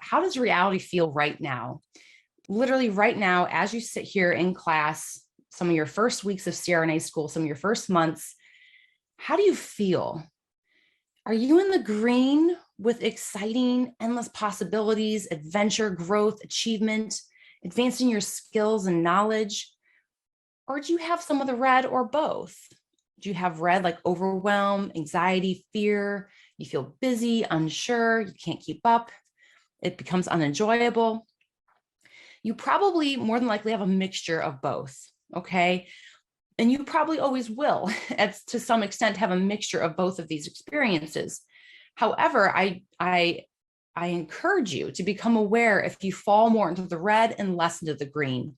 how does reality feel right now? Literally right now, as you sit here in class, some of your first weeks of CRNA school, some of your first months, how do you feel? Are you in the green with exciting, endless possibilities, adventure, growth, achievement, advancing your skills and knowledge? Or do you have some of the red or both? Do you have red like overwhelm, anxiety, fear? You feel busy, unsure, you can't keep up. It becomes unenjoyable. You probably more than likely have a mixture of both, okay? And you probably always will, to some extent, have a mixture of both of these experiences. However, I encourage you to become aware if you fall more into the red and less into the green.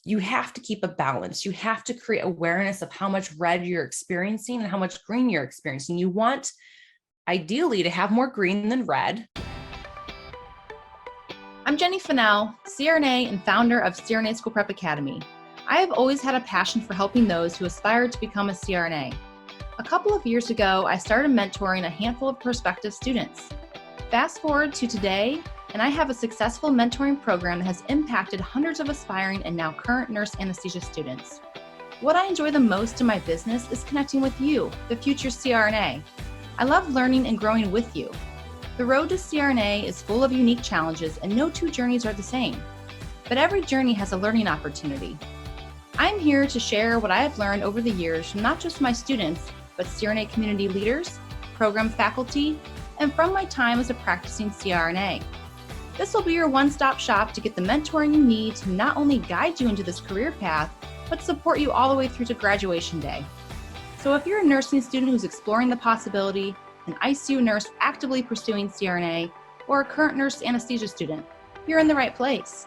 You have to keep a balance. You have to create awareness of how much red you're experiencing and how much green you're experiencing. You want, ideally, to have more green than red. I'm Jenny Finnell, CRNA and founder of CRNA School Prep Academy. I have always had a passion for helping those who aspire to become a CRNA. A couple of years ago, I started mentoring a handful of prospective students. Fast forward to today, and I have a successful mentoring program that has impacted hundreds of aspiring and now current nurse anesthesia students. What I enjoy the most in my business is connecting with you, the future CRNA. I love learning and growing with you. The road to CRNA is full of unique challenges, and no two journeys are the same. But every journey has a learning opportunity. I'm here to share what I have learned over the years from not just my students, but CRNA community leaders, program faculty, and from my time as a practicing CRNA. This will be your one-stop shop to get the mentoring you need to not only guide you into this career path, but support you all the way through to graduation day. So if you're a nursing student who's exploring the possibility, an ICU nurse actively pursuing CRNA, or a current nurse anesthesia student, you're in the right place.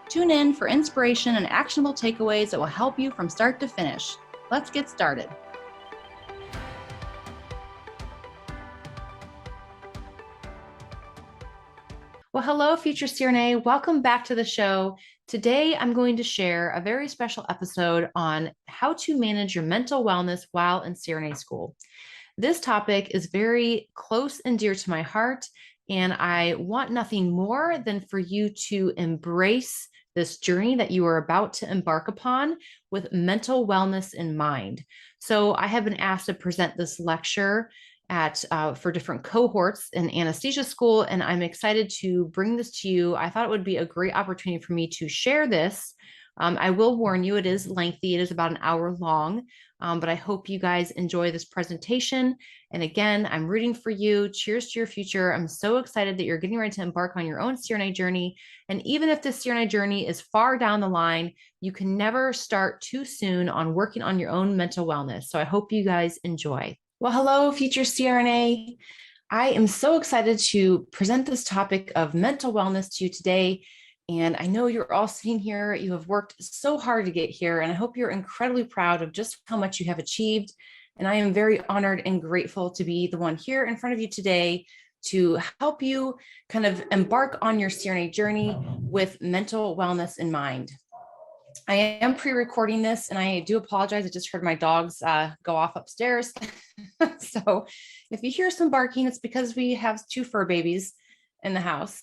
Tune in for inspiration and actionable takeaways that will help you from start to finish. Let's get started. Well, hello, future CRNA. Welcome back to the show. Today, I'm going to share a very special episode on how to manage your mental wellness while in CRNA school. This topic is very close and dear to my heart, and I want nothing more than for you to embrace this journey that you are about to embark upon with mental wellness in mind. So I have been asked to present this lecture for different cohorts in anesthesia school, and I'm excited to bring this to you. I thought it would be a great opportunity for me to share this. I will warn you, it is lengthy. It is about an hour long, but I hope you guys enjoy this presentation. And again, I'm rooting for you. Cheers to your future. I'm so excited that you're getting ready to embark on your own CRNA journey. And even if this CRNA journey is far down the line, you can never start too soon on working on your own mental wellness. So I hope you guys enjoy. Well, hello, future CRNA. I am so excited to present this topic of mental wellness to you today. And I know you're all sitting here, you have worked so hard to get here, and I hope you're incredibly proud of just how much you have achieved. And I am very honored and grateful to be the one here in front of you today to help you kind of embark on your CRNA journey with mental wellness in mind. I am pre-recording this, and I do apologize. I just heard my dogs go off upstairs. So if you hear some barking, it's because we have 2 fur babies in the house.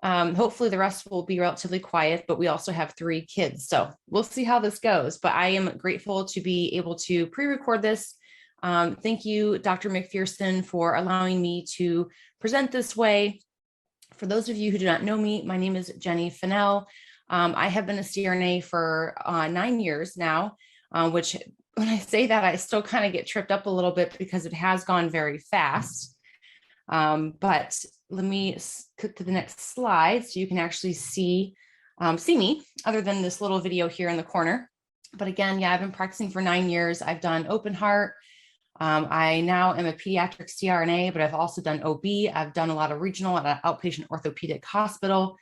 Hopefully the rest will be relatively quiet, but we also have 3 kids. So we'll see how this goes, but I am grateful to be able to pre-record this. Thank you, Dr. McPherson, for allowing me to present this way. For those of you who do not know me, my name is Jenny Finnell. I have been a CRNA for 9 years now, which when I say that, I still kind of get tripped up a little bit because it has gone very fast. But let me click to the next slide so you can actually see me other than this little video here in the corner. But again, yeah, I've been practicing for 9 years. I've done open heart. I now am a pediatric CRNA, but I've also done OB. I've done a lot of regional at an outpatient orthopedic hospital.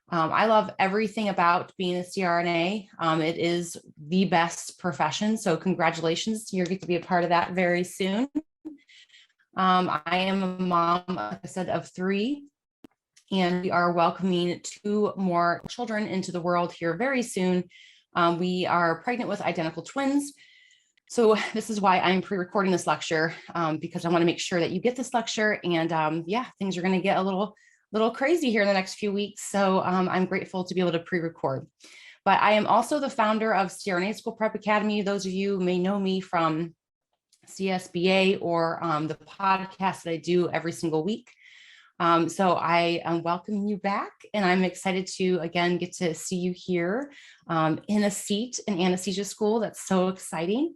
I love everything about being a CRNA. It is the best profession. So congratulations, you're going to be a part of that very soon. I am a mom, like I said, of 3, and we are welcoming 2 more children into the world here very soon. We are pregnant with identical twins. So this is why I'm pre-recording this lecture, because I want to make sure that you get this lecture, and yeah, things are going to get a little little crazy here in the next few weeks. So I'm grateful to be able to pre-record. But I am also the founder of CRNA School Prep Academy. Those of you may know me from CSBA or the podcast that I do every single week. So I am welcoming you back, and I'm excited to, again, get to see you here in a seat in anesthesia school. That's so exciting.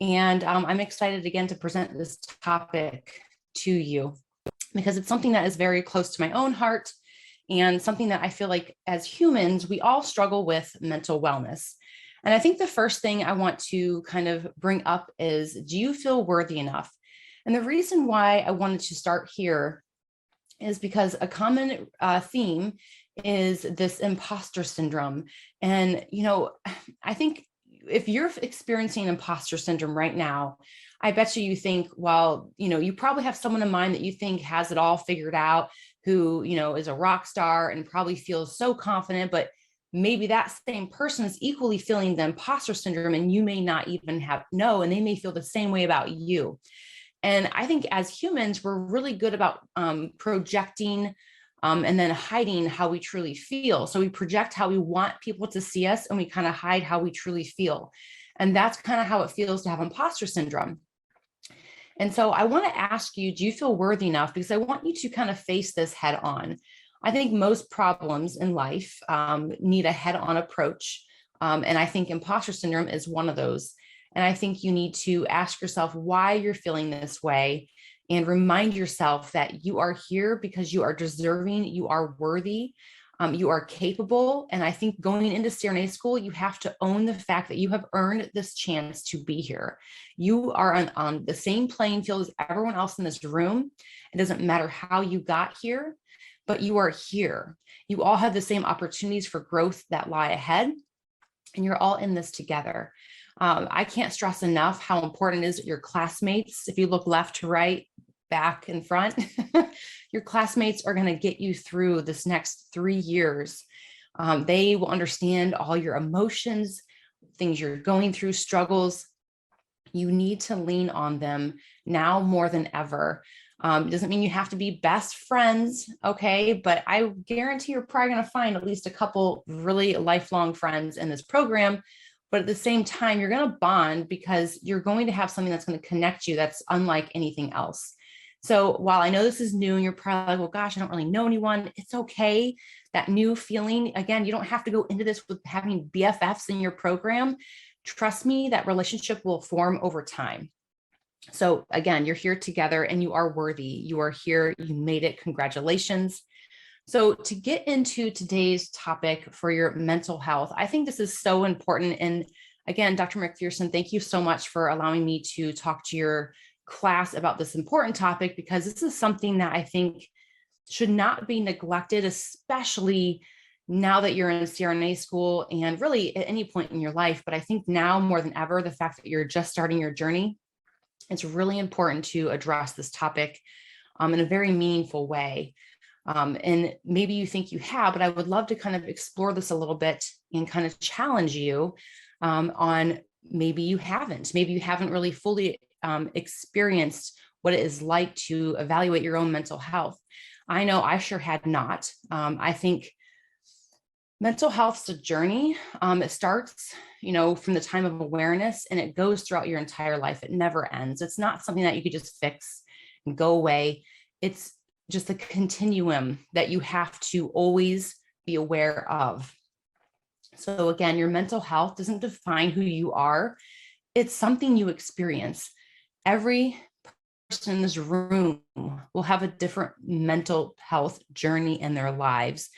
And I'm excited again to present this topic to you because it's something that is very close to my own heart and something that I feel like as humans, we all struggle with mental wellness. And I think the first thing I want to kind of bring up is, do you feel worthy enough? And the reason why I wanted to start here is because a common theme is this imposter syndrome. And, I think if you're experiencing imposter syndrome right now, I bet you think, well, you probably have someone in mind that you think has it all figured out, who, is a rock star and probably feels so confident, but maybe that same person is equally feeling the imposter syndrome and you may not even know, and they may feel the same way about you. And I think as humans, we're really good about projecting and then hiding how we truly feel. So we project how we want people to see us and we kind of hide how we truly feel. And that's kind of how it feels to have imposter syndrome. And so I want to ask you, do you feel worthy enough? Because I want you to kind of face this head on. I think most problems in life need a head on approach. And I think imposter syndrome is one of those. And I think you need to ask yourself why you're feeling this way and remind yourself that you are here because you are deserving, you are worthy, you are capable. And I think going into CRNA school, you have to own the fact that you have earned this chance to be here. You are on the same playing field as everyone else in this room. It doesn't matter how you got here, but you are here. You all have the same opportunities for growth that lie ahead, and you're all in this together. I can't stress enough how important it is that your classmates, if you look left to right, back and front, your classmates are going to get you through this next 3 years. They will understand all your emotions, things you're going through, struggles. You need to lean on them now more than ever. It doesn't mean you have to be best friends, okay? But I guarantee you're probably going to find at least a couple really lifelong friends in this program. But at the same time, you're going to bond because you're going to have something that's going to connect you that's unlike anything else. So while I know this is new and you're probably like, well, gosh, I don't really know anyone, it's okay. That new feeling, again, you don't have to go into this with having BFFs in your program. Trust me, that relationship will form over time. So again, you're here together and you are worthy. You are here. You made it. Congratulations. So to get into today's topic for your mental health, I think this is so important. And again, Dr. McPherson, thank you so much for allowing me to talk to your class about this important topic, because this is something that I think should not be neglected, especially now that you're in CRNA school and really at any point in your life. But I think now more than ever, the fact that you're just starting your journey, it's really important to address this topic in a very meaningful way. And maybe you think you have, but I would love to kind of explore this a little bit and kind of challenge you on maybe you haven't really fully experienced what it is like to evaluate your own mental health. I know I sure had not. I think mental health's a journey. It starts, from the time of awareness, and it goes throughout your entire life. It never ends. It's not something that you could just fix and go away. It's just a continuum that you have to always be aware of. So again, your mental health doesn't define who you are. It's something you experience. Every person in this room will have a different mental health journey in their lives.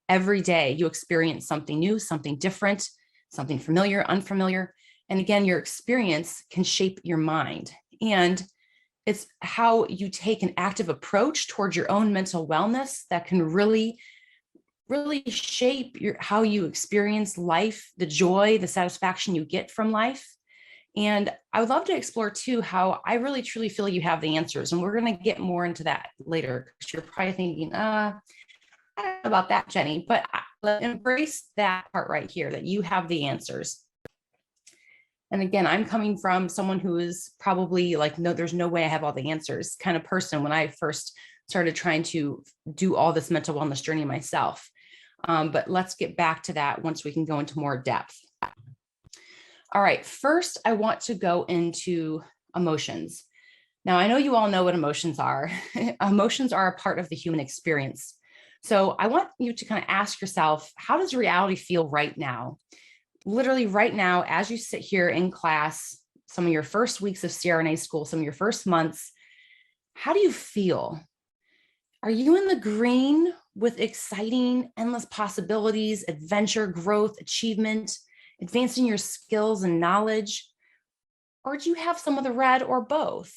Every day you experience something new, something different, something familiar, unfamiliar. And again, your experience can shape your mind. And it's how you take an active approach towards your own mental wellness that can really, really shape how you experience life, the joy, the satisfaction you get from life. And I would love to explore too how I really truly feel you have the answers. And we're going to get more into that later, because you're probably thinking, I don't know about that, Jenny, but embrace that part right here, that you have the answers. And again, I'm coming from someone who is probably like, no, there's no way I have all the answers kind of person when I first started trying to do all this mental wellness journey myself. But let's get back to that once we can go into more depth. All right, first, I want to go into emotions. Now, I know you all know what emotions are. Emotions are a part of the human experience. So I want you to kind of ask yourself, how does reality feel right now? Literally right now, as you sit here in class, some of your first weeks of CRNA school, some of your first months, how do you feel? Are you in the green with exciting, endless possibilities, adventure, growth, achievement, advancing your skills and knowledge? Or do you have some of the red or both?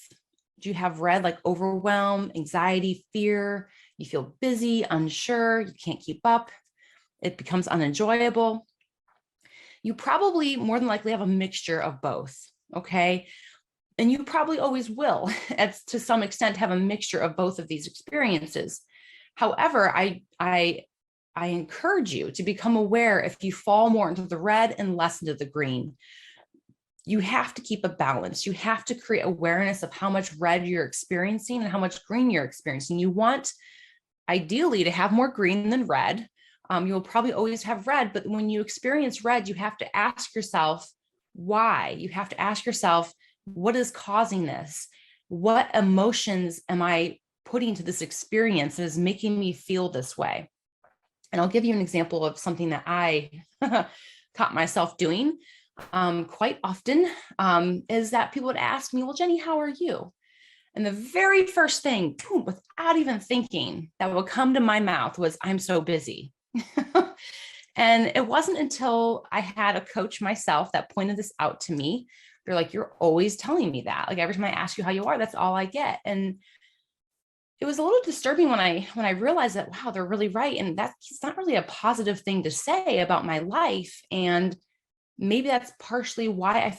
Do you have red like overwhelm, anxiety, fear? You feel busy, unsure, you can't keep up. It becomes unenjoyable. You probably more than likely have a mixture of both, okay? And you probably always will, to some extent, have a mixture of both of these experiences. However, I encourage you to become aware if you fall more into the red and less into the green. You have to keep a balance. You have to create awareness of how much red you're experiencing and how much green you're experiencing. You want, ideally, to have more green than red. You will probably always have red, but when you experience red, you have to ask yourself why. You have to ask yourself, what is causing this? What emotions am I putting to this experience that is making me feel this way? And I'll give you an example of something that I caught myself doing quite often, is that people would ask me, well, Jenny, how are you? And the very first thing, boom, without even thinking, that would come to my mouth was, I'm so busy. And it wasn't until I had a coach myself that pointed this out to me. They're like, you're always telling me that. Like every time I ask you how you are, that's all I get. And it was a little disturbing when I realized that, wow, they're really right. And that's not really a positive thing to say about my life. And maybe that's partially why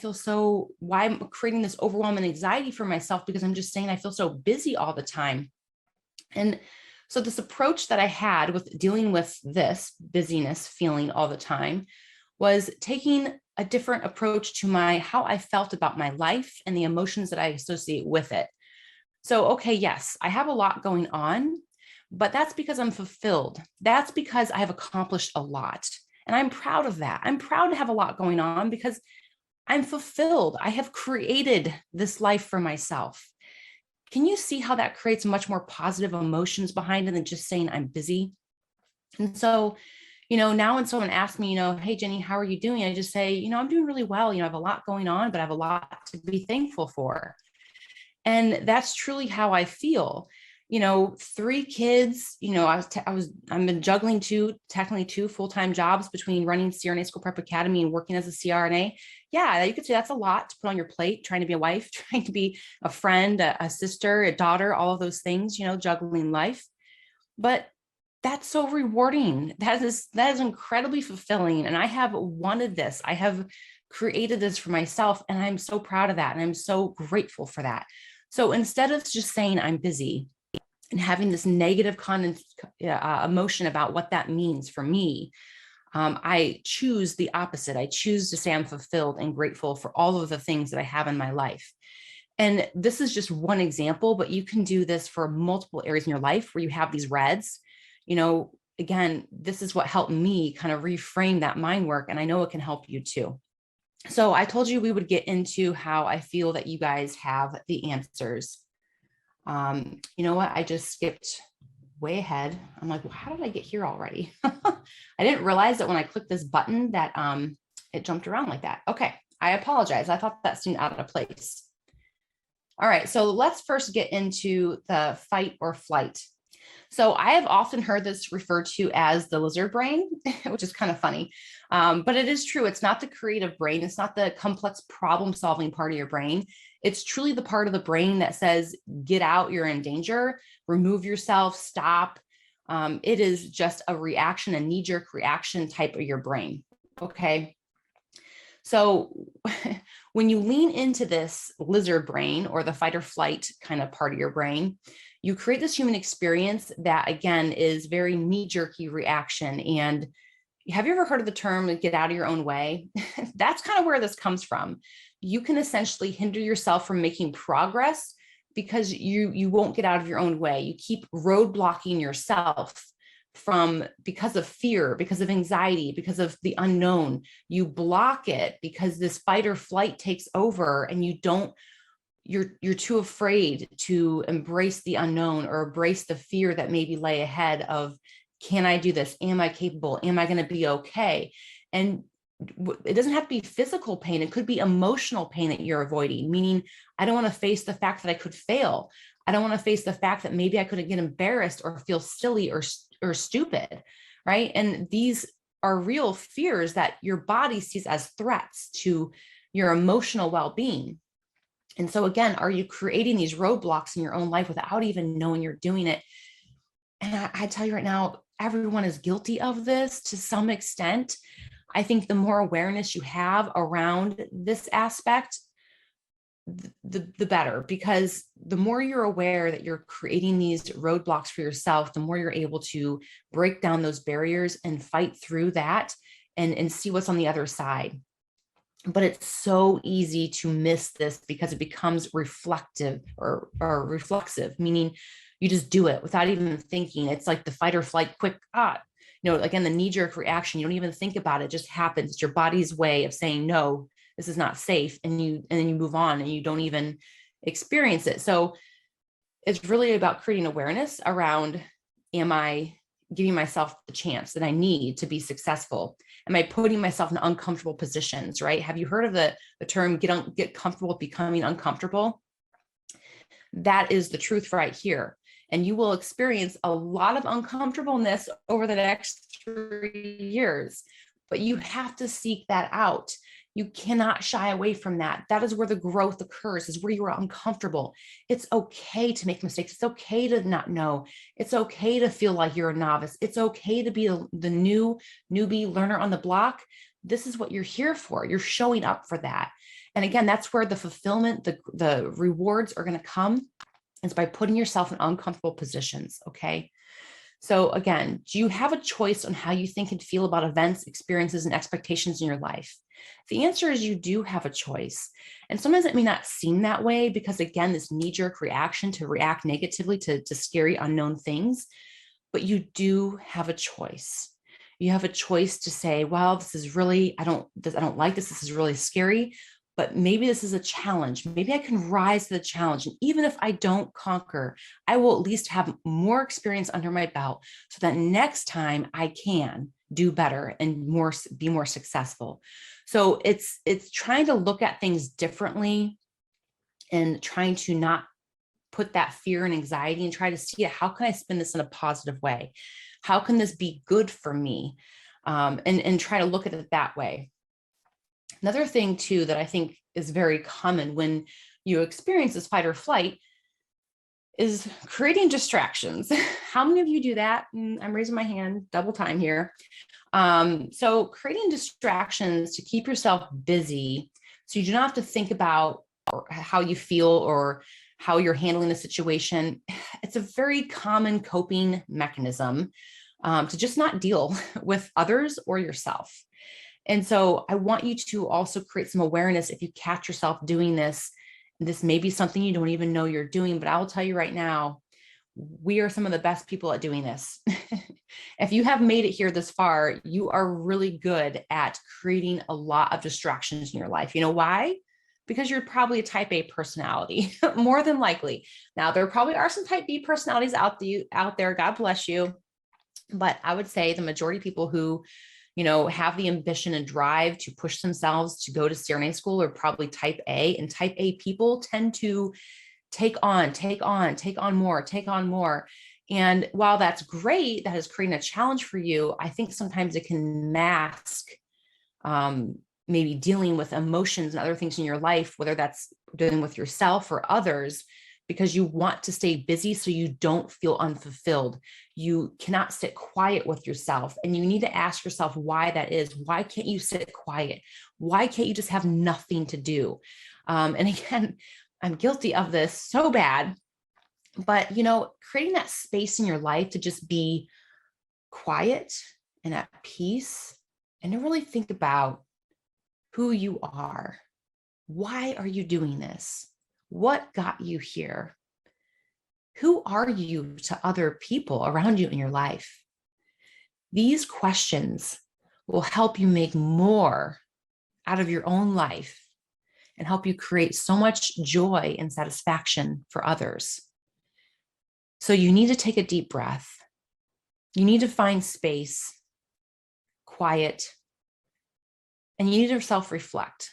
why I'm creating this overwhelming anxiety for myself, because I'm just saying I feel so busy all the time. And so this approach that I had with dealing with this busyness feeling all the time was taking a different approach to how I felt about my life and the emotions that I associate with it. So, okay, yes, I have a lot going on, but that's because I'm fulfilled. That's because I have accomplished a lot. And I'm proud of that. I'm proud to have a lot going on because I'm fulfilled. I have created this life for myself. Can you see how that creates much more positive emotions behind it than just saying I'm busy? And so, now when someone asks me, hey, Jenny, how are you doing? I just say, I'm doing really well. I have a lot going on, but I have a lot to be thankful for. And that's truly how I feel. 3 kids, I've been juggling technically two full-time jobs between running CRNA School Prep Academy and working as a CRNA. Yeah, you could say that's a lot to put on your plate, trying to be a wife, trying to be a friend, a sister, a daughter, all of those things, juggling life. But that's so rewarding. That is incredibly fulfilling. And I have wanted this. I have created this for myself. And I'm so proud of that. And I'm so grateful for that. So instead of just saying I'm busy and having this negative emotion about what that means for me, I choose the opposite. I choose to say I'm fulfilled and grateful for all of the things that I have in my life. And this is just one example, but you can do this for multiple areas in your life where you have these reds. Again, this is what helped me kind of reframe that mind work. And I know it can help you too. So I told you we would get into how I feel that you guys have the answers. You know what? I just skipped way ahead. I'm like, well, how did I get here already? I didn't realize that when I clicked this button that it jumped around like that. Okay, I apologize. I thought that seemed out of place. All right, so let's first get into the fight or flight. So I have often heard this referred to as the lizard brain, which is kind of funny, but it is true. It's not the creative brain. It's not the complex problem-solving part of your brain. It's truly the part of the brain that says, get out, you're in danger, remove yourself, stop. It is just a reaction, a knee-jerk reaction type of your brain, okay? So when you lean into this lizard brain or the fight or flight kind of part of your brain, you create this human experience that, again, is very knee-jerky reaction. And have you ever heard of the term get out of your own way? That's kind of where this comes from. You can essentially hinder yourself from making progress because you won't get out of your own way. You keep roadblocking yourself because of fear, because of anxiety, because of the unknown. You block it because this fight or flight takes over, and you're too afraid to embrace the unknown or embrace the fear that maybe lay ahead of, can I do this? Am I capable? Am I going to be okay? And it doesn't have to be physical pain. It could be emotional pain that you're avoiding, meaning I don't want to face the fact that I could fail. I don't want to face the fact that maybe I could get embarrassed or feel silly or stupid, right? And these are real fears that your body sees as threats to your emotional well-being. And so again, are you creating these roadblocks in your own life without even knowing you're doing it? And I tell you right now, everyone is guilty of this to some extent. I think the more awareness you have around this aspect, the better, because the more you're aware that you're creating these roadblocks for yourself, the more you're able to break down those barriers and fight through that and see what's on the other side. But it's so easy to miss this because it becomes reflective or reflexive, meaning you just do it without even thinking. It's like the fight or flight quick, again, the knee-jerk reaction. You don't even think about it. It just happens. It's your body's way of saying, no, this is not safe. And then you move on and you don't even experience it. So it's really about creating awareness around, am I giving myself the chance that I need to be successful? Am I putting myself in uncomfortable positions, right? Have you heard of the term get comfortable with becoming uncomfortable? That is the truth right here. And you will experience a lot of uncomfortableness over the next 3 years, but you have to seek that out. You cannot shy away from that. That is where the growth occurs, is where you are uncomfortable. It's okay to make mistakes. It's okay to not know. It's okay to feel like you're a novice. It's okay to be the newbie learner on the block. This is what you're here for. You're showing up for that. And again, that's where the fulfillment, the rewards are going to come. It's by putting yourself in uncomfortable positions. Okay. So again, do you have a choice on how you think and feel about events, experiences, and expectations in your life? The answer is you do have a choice. And sometimes it may not seem that way because, again, this knee-jerk reaction to react negatively to scary unknown things, but you do have a choice. You have a choice to say, well, this is really, I don't like this. This is really scary, but maybe this is a challenge. Maybe I can rise to the challenge. And even if I don't conquer, I will at least have more experience under my belt so that next time I can do better and be more successful. So it's trying to look at things differently and trying to not put that fear and anxiety and try to see how can I spin this in a positive way? How can this be good for me? And try to look at it that way. Another thing too, that I think is very common when you experience this fight or flight is creating distractions. How many of you do that? I'm raising my hand, double time here. So creating distractions to keep yourself busy so you do not have to think about how you feel or how you're handling the situation. It's a very common coping mechanism to just not deal with others or yourself. And so I want you to also create some awareness if you catch yourself doing this. This may be something you don't even know you're doing, but I will tell you right now, we are some of the best people at doing this. If you have made it here this far, you are really good at creating a lot of distractions in your life. You know why? Because you're probably a type A personality, more than likely. Now, there probably are some type B personalities out there. God bless you. But I would say the majority of people who have the ambition and drive to push themselves to go to CRNA school are probably type A, and type A people tend to take on more. And while that's great, that is creating a challenge for you, I think sometimes it can mask maybe dealing with emotions and other things in your life, whether that's dealing with yourself or others, because you want to stay busy so you don't feel unfulfilled. You cannot sit quiet with yourself, and you need to ask yourself why that is. Why can't you sit quiet? Why can't you just have nothing to do? And again, I'm guilty of this so bad, but creating that space in your life to just be quiet and at peace and to really think about who you are. Why are you doing this? What got you here? Who are you to other people around you in your life? These questions will help you make more out of your own life and help you create so much joy and satisfaction for others. So you need to take a deep breath. You need to find space, quiet, and you need to self-reflect.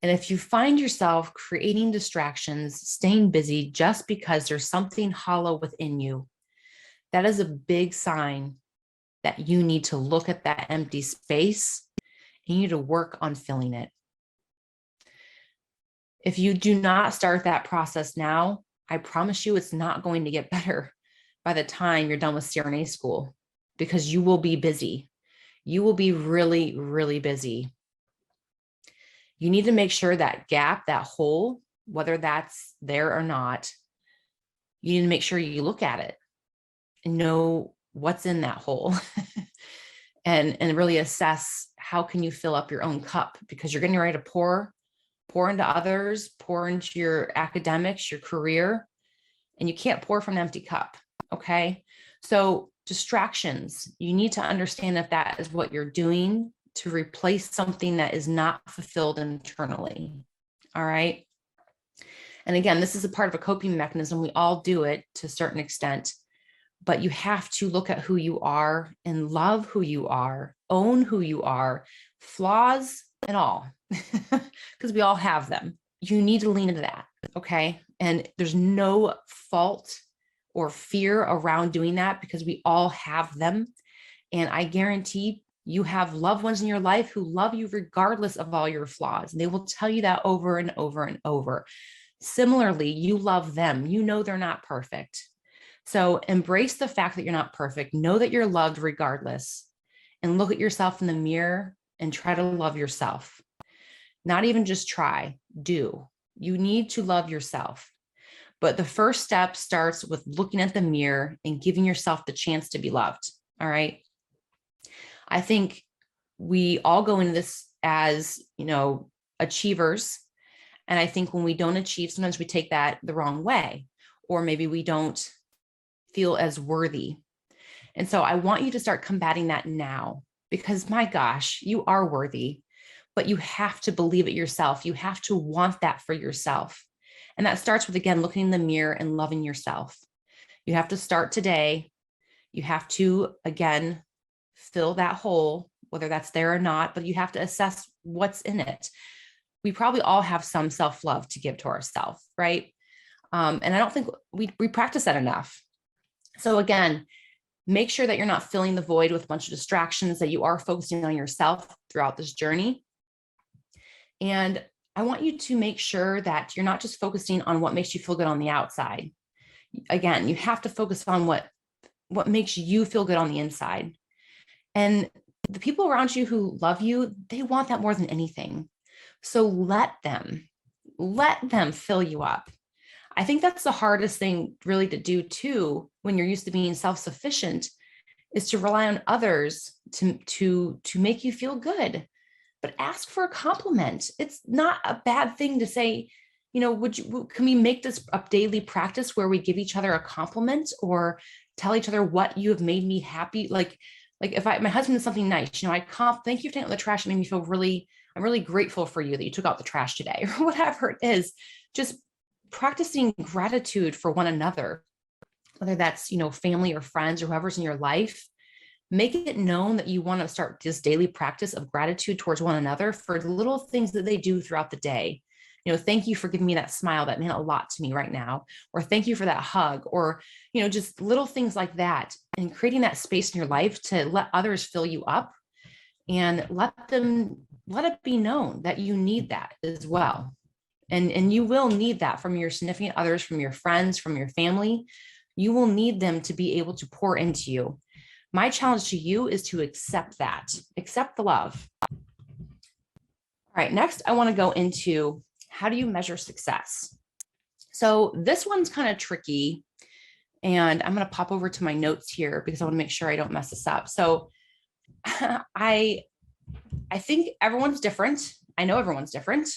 And if you find yourself creating distractions, staying busy just because there's something hollow within you, that is a big sign that you need to look at that empty space and you need to work on filling it. If you do not start that process now, I promise you it's not going to get better by the time you're done with CRNA school, because you will be busy. You will be really, really busy. You need to make sure that gap, that hole, whether that's there or not, you need to make sure you look at it and know what's in that hole and really assess how can you fill up your own cup, because you're getting ready to pour into others, pour into your academics, your career, and you can't pour from an empty cup. Okay. So distractions, you need to understand if that is what you're doing to replace something that is not fulfilled internally. All right. And again, this is a part of a coping mechanism. We all do it to a certain extent, but you have to look at who you are and love who you are, own who you are, flaws and all, because we all have them. You need to lean into that. Okay. And there's no fault or fear around doing that, because we all have them. And I guarantee you have loved ones in your life who love you regardless of all your flaws. And they will tell you that over and over and over. Similarly, you love them. You know they're not perfect. So embrace the fact that you're not perfect. Know that you're loved regardless. And look at yourself in the mirror and try to love yourself. Not even just try, do. You need to love yourself. But the first step starts with looking at the mirror and giving yourself the chance to be loved. All right. I think we all go into this as, achievers. And I think when we don't achieve, sometimes we take that the wrong way, or maybe we don't feel as worthy. And so I want you to start combating that now, because my gosh, you are worthy, but you have to believe it yourself. You have to want that for yourself. And that starts with, again, looking in the mirror and loving yourself. You have to start today. You have to, again, fill that hole, whether that's there or not, but you have to assess what's in it. We probably all have some self-love to give to ourselves, right? And I don't think we practice that enough. So again, make sure that you're not filling the void with a bunch of distractions, that you are focusing on yourself throughout this journey. And I want you to make sure that you're not just focusing on what makes you feel good on the outside. Again, you have to focus on what makes you feel good on the inside. And the people around you who love you, they want that more than anything. So let them fill you up. I think that's the hardest thing really to do too, when you're used to being self-sufficient, is to rely on others to make you feel good. But ask for a compliment. It's not a bad thing to say, can we make this a daily practice where we give each other a compliment or tell each other what you have made me happy? Like if my husband did something nice, thank you for taking out the trash. It made me feel I'm really grateful for you that you took out the trash today, or whatever it is. Just practicing gratitude for one another, whether that's, family or friends or whoever's in your life. Make it known that you want to start this daily practice of gratitude towards one another for the little things that they do throughout the day. Thank you for giving me that smile. That meant a lot to me right now. It thank you for that hug, or, just little things like that, and creating that space in your life to let others fill you up and let it be known that you need that as well. And you will need that from your significant others, from your friends, from your family. You will need them to be able to pour into you. My challenge to you is to accept the love. All right, next I want to go into, how do you measure success? So this one's kind of tricky, and I'm going to pop over to my notes here because I want to make sure I don't mess this up. So I think everyone's different. I know everyone's different,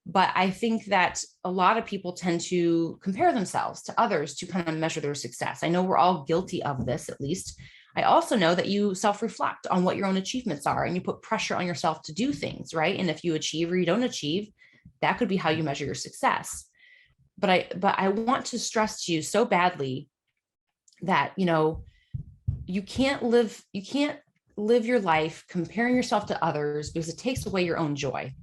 But I think that a lot of people tend to compare themselves to others to kind of measure their success. I know we're all guilty of this, at least. I also know that you self-reflect on what your own achievements are and you put pressure on yourself to do things, right? And if you achieve or you don't achieve, that could be how you measure your success. But I want to stress to you so badly that, you can't live your life comparing yourself to others, because it takes away your own joy.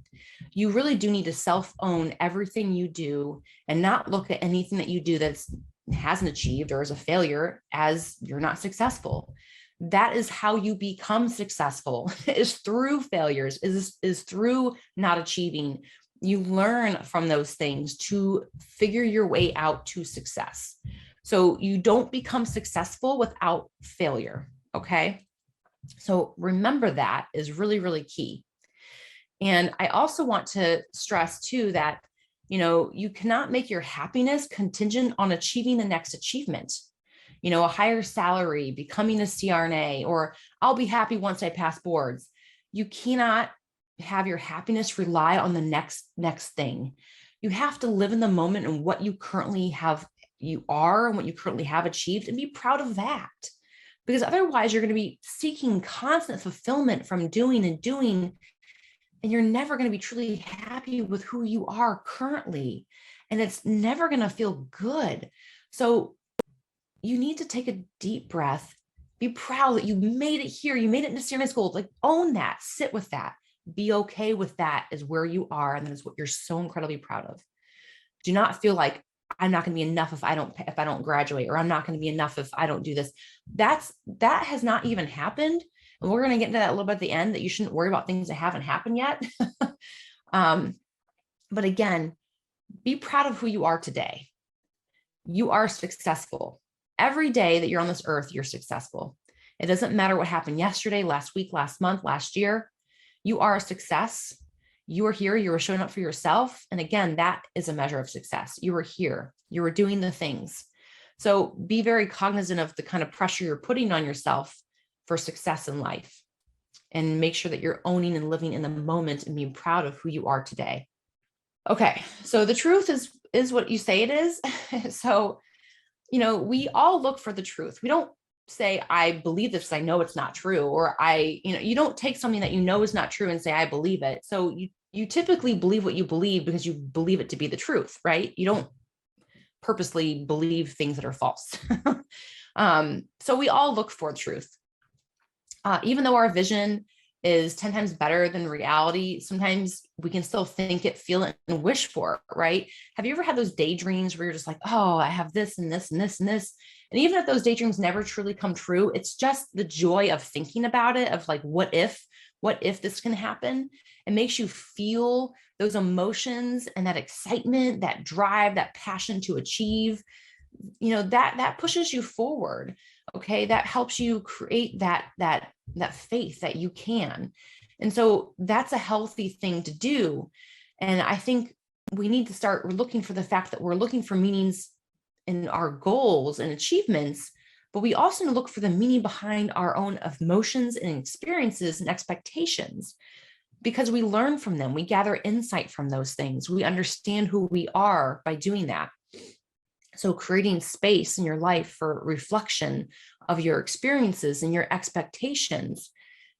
You really do need to self-own everything you do and not look at anything that you do that's hasn't achieved or is a failure as you're not successful. That is how you become successful, is through failures, is through not achieving. You learn from those things to figure your way out to success. So you don't become successful without failure. Okay. So remember, that is really, really key. And I also want to stress too that, you cannot make your happiness contingent on achieving the next achievement, a higher salary, becoming a CRNA, or I'll be happy once I pass boards. You cannot have your happiness rely on the next thing. You have to live in the moment and what you currently have, and what you currently have achieved, and be proud of that. Because otherwise you're going to be seeking constant fulfillment from doing and doing, and you're never going to be truly happy with who you are currently. And it's never going to feel good. So you need to take a deep breath, be proud that you made it here. You made it into CRNA school. Like, own that, sit with that, be okay with that is where you are. And that is what you're so incredibly proud of. Do not feel like I'm not going to be enough if I don't graduate, or I'm not going to be enough if I don't do this. That has not even happened. And we're going to get into that a little bit at the end, that you shouldn't worry about things that haven't happened yet. But again, be proud of who you are today. You are successful. Every day that you're on this earth, you're successful. It doesn't matter what happened yesterday, last week, last month, last year. You are a success. You are here. You are showing up for yourself. And again, that is a measure of success. You were here. You were doing the things. So be very cognizant of the kind of pressure you're putting on yourself for success in life, and make sure that you're owning and living in the moment and being proud of who you are today. Okay. So the truth is what you say it is. So, we all look for the truth. We don't say, I believe this, I know it's not true. Or you don't take something that is not true and say, I believe it. So you typically believe what you believe because you believe it to be the truth, right? You don't purposely believe things that are false. So we all look for truth. Even though our vision is 10 times better than reality, sometimes we can still think it, feel it, and wish for it, right? Have you ever had those daydreams where you're just like, oh, I have this and this and this and this. And even if those daydreams never truly come true, it's just the joy of thinking about it, of like, what if this can happen? It makes you feel those emotions and that excitement, that drive, that passion to achieve, that pushes you forward. Okay. That helps you create that faith that you can. And so that's a healthy thing to do. And I think we need to start looking for the fact that we're looking for meanings in our goals and achievements, but we also look for the meaning behind our own emotions and experiences and expectations, because we learn from them. We gather insight from those things. We understand who we are by doing that. So creating space in your life for reflection of your experiences and your expectations,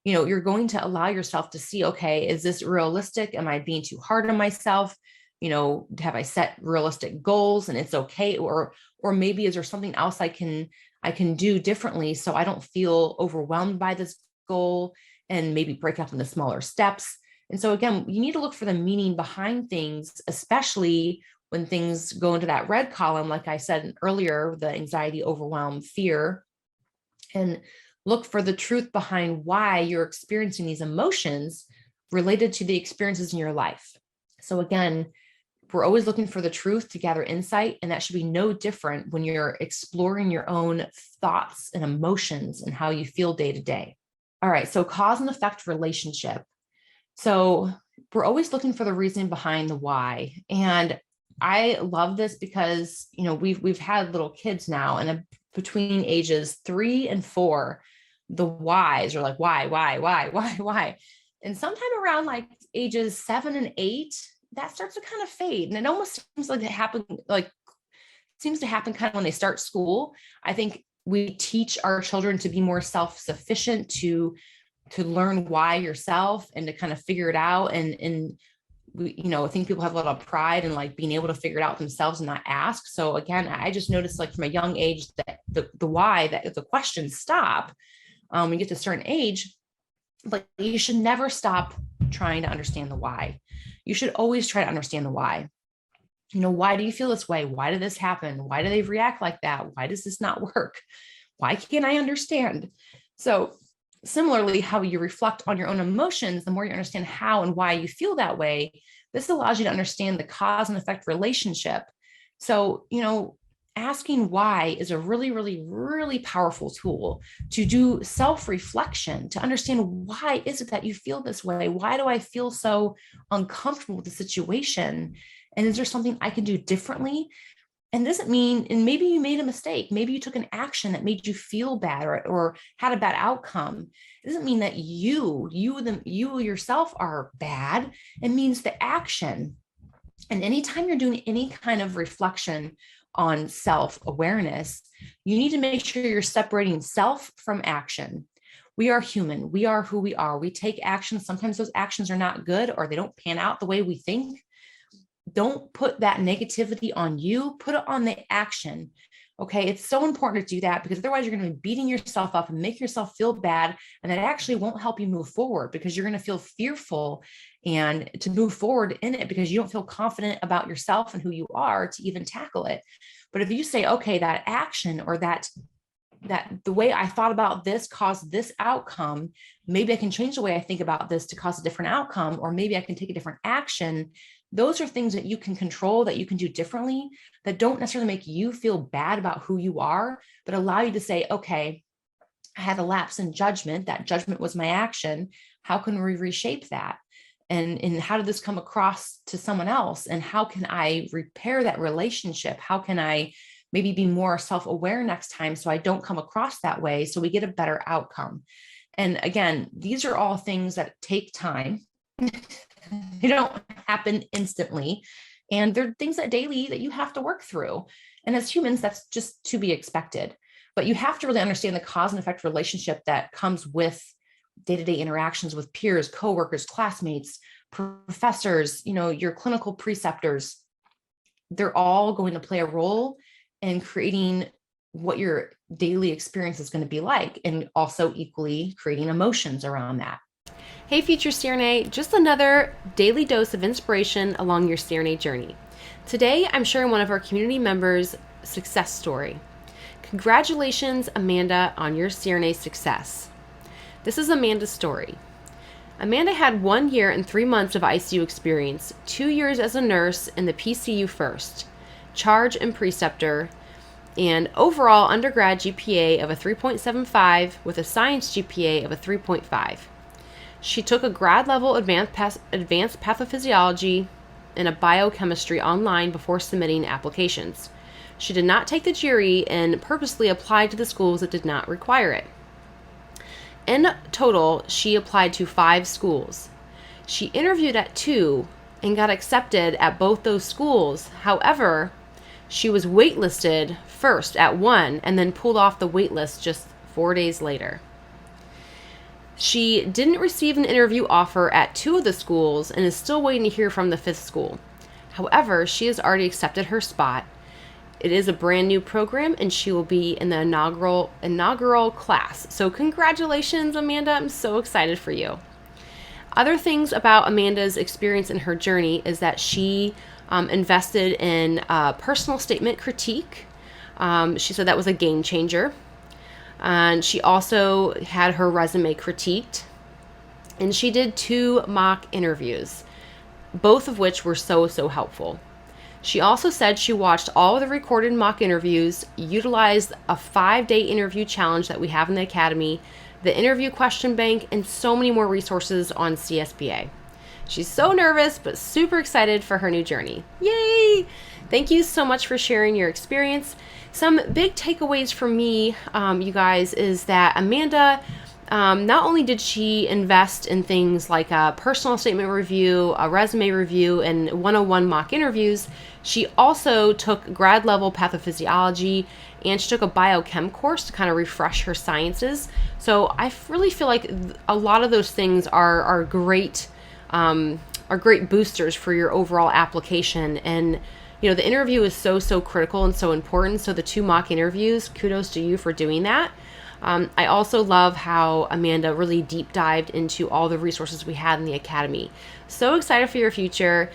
you're going to allow yourself to see, okay, is this realistic? Am I being too hard on myself? Have I set realistic goals and it's okay? Or maybe is there something else I can do differently so I don't feel overwhelmed by this goal, and maybe break up into smaller steps. And so again, you need to look for the meaning behind things, especially when things go into that red column, like I said earlier, the anxiety, overwhelm, fear, and look for the truth behind why you're experiencing these emotions related to the experiences in your life. So again, we're always looking for the truth to gather insight, and that should be no different when you're exploring your own thoughts and emotions and how you feel day to day. All right, so cause and effect relationship. So we're always looking for the reason behind the why. And I love this because, we've had little kids now, and between ages 3 and 4, the whys are like, why? And sometime around like ages 7 and 8, that starts to kind of fade. And it almost seems like seems to happen kind of when they start school. I think we teach our children to be more self-sufficient, to learn why yourself and to kind of figure it out. And we, I think people have a lot of pride in like being able to figure it out themselves and not ask. So again, I just noticed like from a young age that the why, that if the questions stop, when you get to a certain age, like you should never stop trying to understand the why. You should always try to understand the why. Why do you feel this way? Why did this happen? Why do they react like that? Why does this not work? Why can't I understand? So similarly, how you reflect on your own emotions, the more you understand how and why you feel that way, this allows you to understand the cause and effect relationship. So, asking why is a really, really, really powerful tool to do self-reflection, to understand why is it that you feel this way? Why do I feel so uncomfortable with the situation? And is there something I can do differently? And doesn't mean, and maybe you made a mistake. Maybe you took an action that made you feel bad or had a bad outcome. It doesn't mean that you yourself are bad. It means the action. And anytime you're doing any kind of reflection on self-awareness, you need to make sure you're separating self from action. We are human. We are who we are. We take actions. Sometimes those actions are not good or they don't pan out the way we think. Don't put that negativity on you, put it on the action. Okay. It's so important to do that because otherwise you're going to be beating yourself up and make yourself feel bad. And that actually won't help you move forward because you're going to feel fearful and to move forward in it because you don't feel confident about yourself and who you are to even tackle it. But if you say, okay, that action or that the way I thought about this caused this outcome, maybe I can change the way I think about this to cause a different outcome, or maybe I can take a different action. Those are things that you can control, that you can do differently, that don't necessarily make you feel bad about who you are, but allow you to say, okay, I had a lapse in judgment. That judgment was my action. How can we reshape that? And how did this come across to someone else? And how can I repair that relationship? How can I maybe be more self-aware next time so I don't come across that way, so we get a better outcome? And again, these are all things that take time. They don't happen instantly. And they're things that daily that you have to work through. And as humans, that's just to be expected. But you have to really understand the cause and effect relationship that comes with day-to-day interactions with peers, coworkers, classmates, professors, your clinical preceptors. They're all going to play a role in creating what your daily experience is going to be like, and also equally creating emotions around that. Hey, future CRNA, just another daily dose of inspiration along your CRNA journey. Today, I'm sharing one of our community members' success story. Congratulations, Amanda, on your CRNA success. This is Amanda's story. Amanda had 1 year and 3 months of ICU experience, 2 years as a nurse in the PCU first, charge and preceptor, and overall undergrad GPA of a 3.75 with a science GPA of a 3.5. She took a grad level advanced pathophysiology and a biochemistry online before submitting applications. She did not take the GRE and purposely applied to the schools that did not require it. In total, she applied to 5 schools. She interviewed at 2 and got accepted at both those schools. However, she was waitlisted first at 1 and then pulled off the waitlist just 4 days later. She didn't receive an interview offer at 2 of the schools and is still waiting to hear from the 5th school. However, she has already accepted her spot. It is a brand new program and she will be in the inaugural class. So congratulations, Amanda. I'm so excited for you. Other things about Amanda's experience in her journey is that she invested in personal statement critique. She said that was a game changer. And she also had her resume critiqued. And she did 2 mock interviews, both of which were so helpful. She also said she watched all of the recorded mock interviews, utilized a 5-day interview challenge that we have in the Academy, the interview question bank, and so many more resources on CSPA. She's so nervous, but super excited for her new journey. Yay! Thank you so much for sharing your experience. Some big takeaways for me, you guys, is that Amanda not only did she invest in things like a personal statement review, a resume review, and 101 mock interviews, she also took grad level pathophysiology and she took a biochem course to kind of refresh her sciences. So I really feel like a lot of those things are great are great boosters for your overall application. And the interview is so critical and so important. So the 2 mock interviews, kudos to you for doing that. I also love how Amanda really deep dived into all the resources we had in the academy. So excited for your future.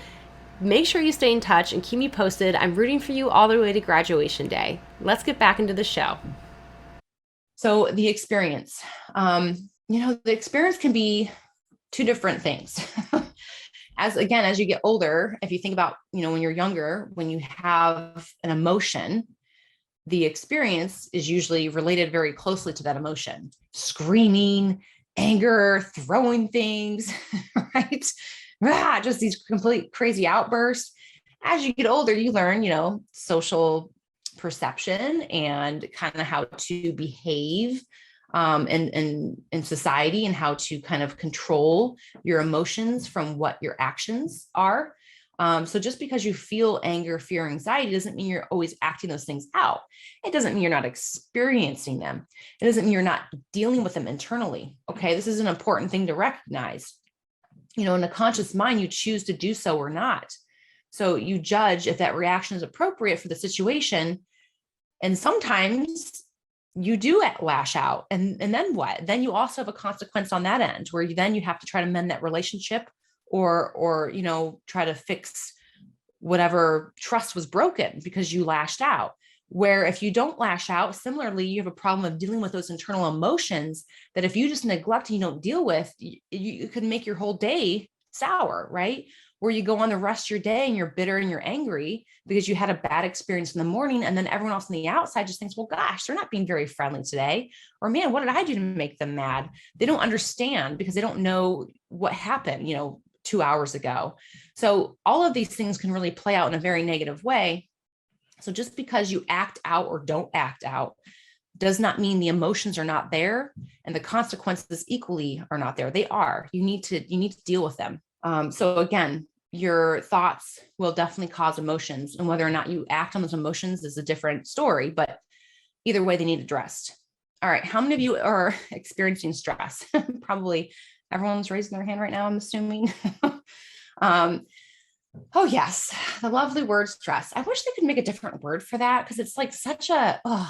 Make sure you stay in touch and keep me posted. I'm rooting for you all the way to graduation day. Let's get back into the show. So the experience, the experience can be 2 different things. As you get older, if you think about, when you're younger, when you have an emotion, the experience is usually related very closely to that emotion. Screaming, anger, throwing things, right? Just these complete crazy outbursts. As you get older, you learn, social perception and kind of how to behave in society and how to kind of control your emotions from what your actions are. So just because you feel anger, fear, anxiety doesn't mean you're always acting those things out. It doesn't mean you're not experiencing them. It doesn't mean you're not dealing with them internally. Okay, this is an important thing to recognize. In a conscious mind, you choose to do so or not. So you judge if that reaction is appropriate for the situation. And sometimes you do lash out. And then what? Then you also have a consequence on that end where you have to try to mend that relationship or try to fix whatever trust was broken because you lashed out. Where if you don't lash out, similarly, you have a problem of dealing with those internal emotions that if you just neglect and you don't deal with, you could make your whole day sour, right? Where you go on the rest of your day and you're bitter and you're angry because you had a bad experience in the morning. And then everyone else on the outside just thinks, well, gosh, they're not being very friendly today. Or man, what did I do to make them mad? They don't understand because they don't know what happened, 2 hours ago. So all of these things can really play out in a very negative way. So just because you act out or don't act out does not mean the emotions are not there and the consequences equally are not there. They are. You need to deal with them. So again, your thoughts will definitely cause emotions, and whether or not you act on those emotions is a different story, but either way, they need addressed. All right. How many of you are experiencing stress? Probably everyone's raising their hand right now, I'm assuming. Oh yes. The lovely word stress. I wish they could make a different word for that. Cause it's like such a, I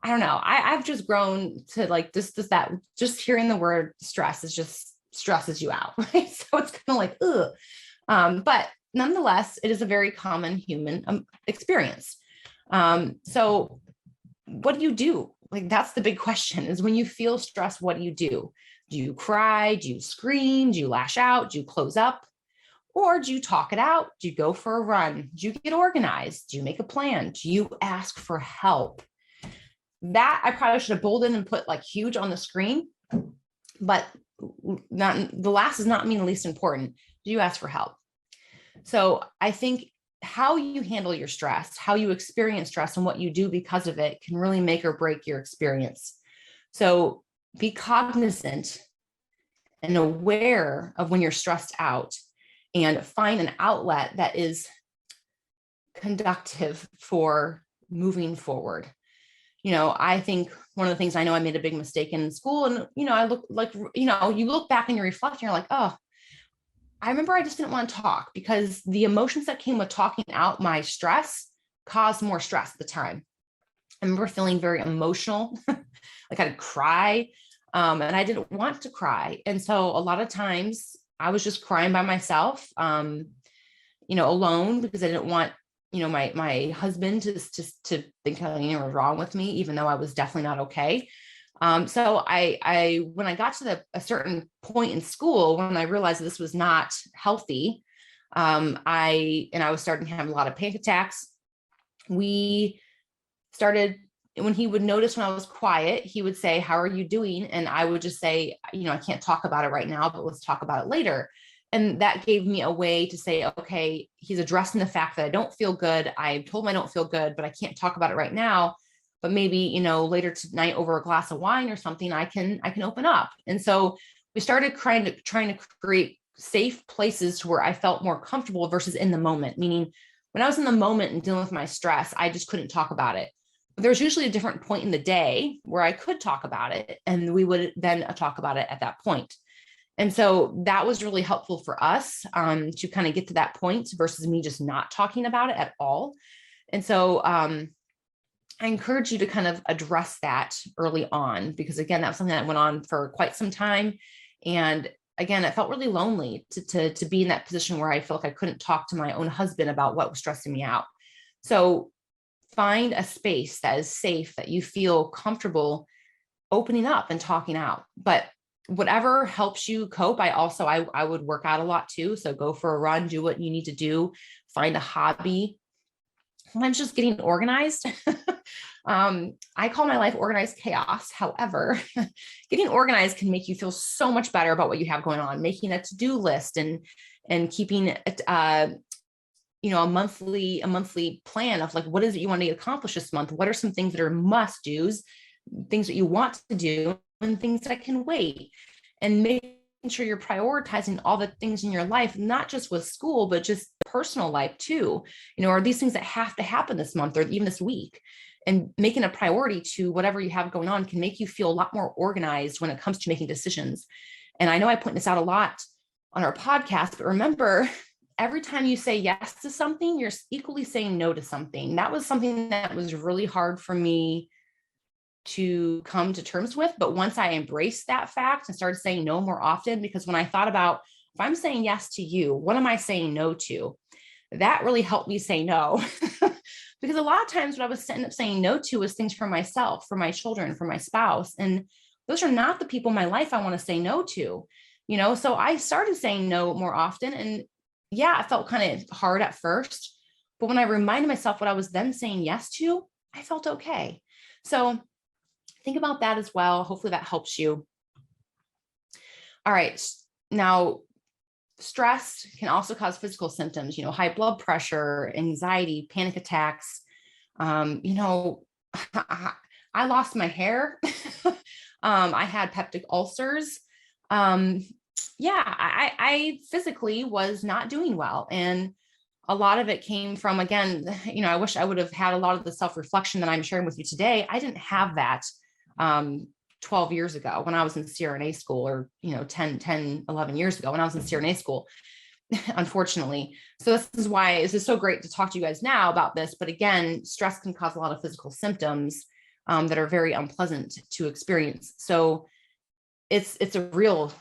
don't know. I've just grown to like that just hearing the word stress is just stresses you out. Right. So it's kind of like, but nonetheless, it is a very common human experience. So what do you do? Like, that's the big question is when you feel stress, what do you do? Do you cry? Do you scream? Do you lash out? Do you close up? Or do you talk it out? Do you go for a run? Do you get organized? Do you make a plan? Do you ask for help? That I probably should have bolded and put like huge on the screen, but the last is not mean the least important. Do you ask for help? So I think how you handle your stress, how you experience stress and what you do because of it can really make or break your experience. So be cognizant and aware of when you're stressed out and find an outlet that is conductive for moving forward. I think one of the things I know I made a big mistake in school and, I look like, you look back and you reflect and you're like, oh, I remember I just didn't want to talk because the emotions that came with talking out my stress caused more stress at the time. I remember feeling very emotional, like I'd cry, and I didn't want to cry. And so a lot of times I was just crying by myself, alone because I didn't want, my husband to think anything was wrong with me, even though I was definitely not okay. So I when I got to a certain point in school, when I realized that this was not healthy, I was starting to have a lot of panic attacks. We started, when he would notice when I was quiet, he would say, "How are you doing?" And I would just say, "I can't talk about it right now, but let's talk about it later." And that gave me a way to say, okay, he's addressing the fact that I don't feel good. I told him I don't feel good, but I can't talk about it right now. but maybe, later tonight over a glass of wine or something, I can open up. And so we started trying to create safe places to where I felt more comfortable versus in the moment, meaning when I was in the moment and dealing with my stress, I just couldn't talk about it. But there was usually a different point in the day where I could talk about it, and we would then talk about it at that point. And so that was really helpful for us to kind of get to that point versus me just not talking about it at all. And so I encourage you to kind of address that early on, because again, that was something that went on for quite some time. And again, it felt really lonely to be in that position where I felt like I couldn't talk to my own husband about what was stressing me out. So find a space that is safe, that you feel comfortable opening up and talking out. But whatever helps you cope. I would work out a lot too. So go for a run, do what you need to do, find a hobby. Sometimes just getting organized. I call my life organized chaos. However, getting organized can make you feel so much better about what you have going on, making a to-do list and keeping it, a monthly plan of like, what is it you want to accomplish this month? What are some things that are must do's, things that you want to do, and things that can wait, and making sure you're prioritizing all the things in your life, not just with school, but just personal life too. Are these things that have to happen this month or even this week? And making a priority to whatever you have going on can make you feel a lot more organized when it comes to making decisions. And I know I point this out a lot on our podcast, but remember, every time you say yes to something, you're equally saying no to something. That was something that was really hard for me to come to terms with. But once I embraced that fact and started saying no more often, because when I thought about, if I'm saying yes to you, what am I saying no to? That really helped me say no. Because a lot of times what I was ending up saying no to was things for myself, for my children, for my spouse. And those are not the people in my life I want to say no to, so I started saying no more often. And yeah, it felt kind of hard at first, but when I reminded myself what I was then saying yes to, I felt okay. So think about that as well. Hopefully that helps you. All right. Now, stress can also cause physical symptoms, high blood pressure, anxiety, panic attacks. I lost my hair. I had peptic ulcers. I physically was not doing well. And a lot of it came from, again, I wish I would have had a lot of the self-reflection that I'm sharing with you today. I didn't have that 12 years ago when I was in CRNA school, or, 11 years ago when I was in CRNA school, unfortunately. So this is why this is so great to talk to you guys now about this. But again, stress can cause a lot of physical symptoms that are very unpleasant to experience. So it's a real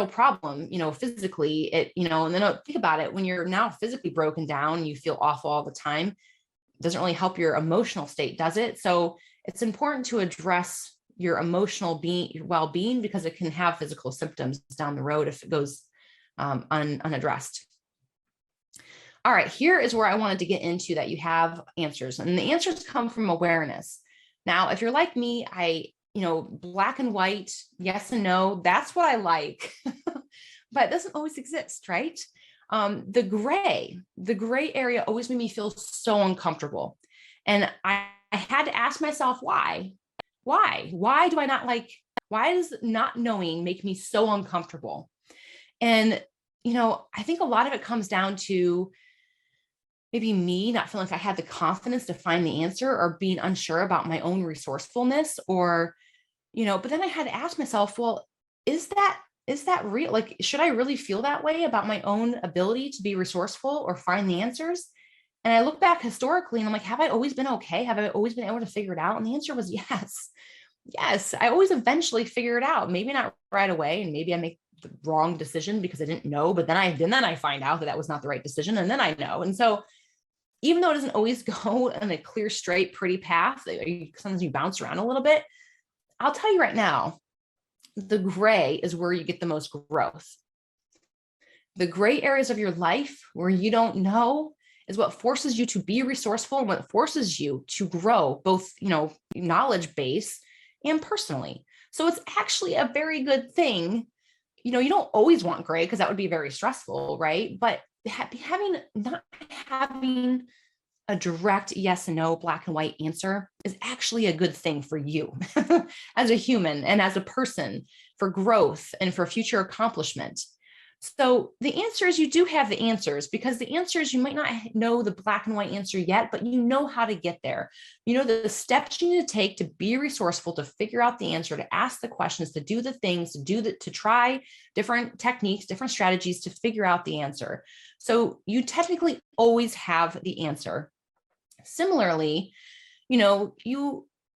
problem, physically, and then think about it, when you're now physically broken down, you feel awful all the time. It doesn't really help your emotional state, does it? So it's important to address your emotional well-being, because it can have physical symptoms down the road if it goes unaddressed. All right, here is where I wanted to get into that you have answers, and the answers come from awareness. Now, if you're like me, black and white, yes and no, that's what I like, but it doesn't always exist, right? The gray area always made me feel so uncomfortable. And I had to ask myself, why do I not like, why does not knowing make me so uncomfortable? And, I think a lot of it comes down to maybe me not feeling like I had the confidence to find the answer, or being unsure about my own resourcefulness, or, but then I had to ask myself, well, is that real? Like, should I really feel that way about my own ability to be resourceful or find the answers? And I look back historically and I'm like, have I always been okay? Have I always been able to figure it out? And the answer was yes. Yes. I always eventually figure it out. Maybe not right away. And maybe I make the wrong decision because I didn't know, but then I find out that was not the right decision. And then I know. And so even though it doesn't always go on a clear, straight, pretty path, sometimes you bounce around a little bit. I'll tell you right now, the gray is where you get the most growth. The gray areas of your life where you don't know is what forces you to be resourceful, and what forces you to grow both, knowledge base and personally. So it's actually a very good thing. You don't always want gray, because that would be very stressful, right? But not having a direct yes and no, black and white answer is actually a good thing for you as a human and as a person, for growth and for future accomplishment. So the answer is you do have the answers, because the answers, you might not know the black and white answer yet, but you know how to get there. You know the steps you need to take to be resourceful, to figure out the answer, to ask the questions, to do the things, to try different techniques, different strategies to figure out the answer. So you technically always have the answer. Similarly,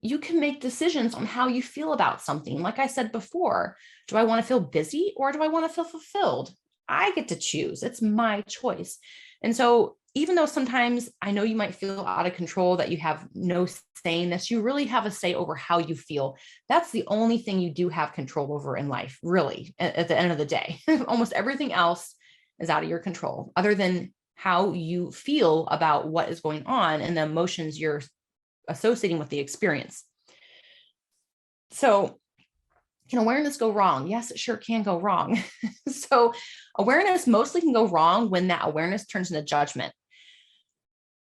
you can make decisions on how you feel about something. Like I said before, do I want to feel busy or do I want to feel fulfilled? I get to choose. It's my choice. And so even though sometimes I know you might feel out of control, that you have no say in this, you really have a say over how you feel. That's the only thing you do have control over in life, really, at the end of the day. Almost everything else is out of your control, other than how you feel about what is going on and the emotions you're associating with the experience. So can awareness go wrong? Yes, it sure can go wrong. So awareness mostly can go wrong when that awareness turns into judgment.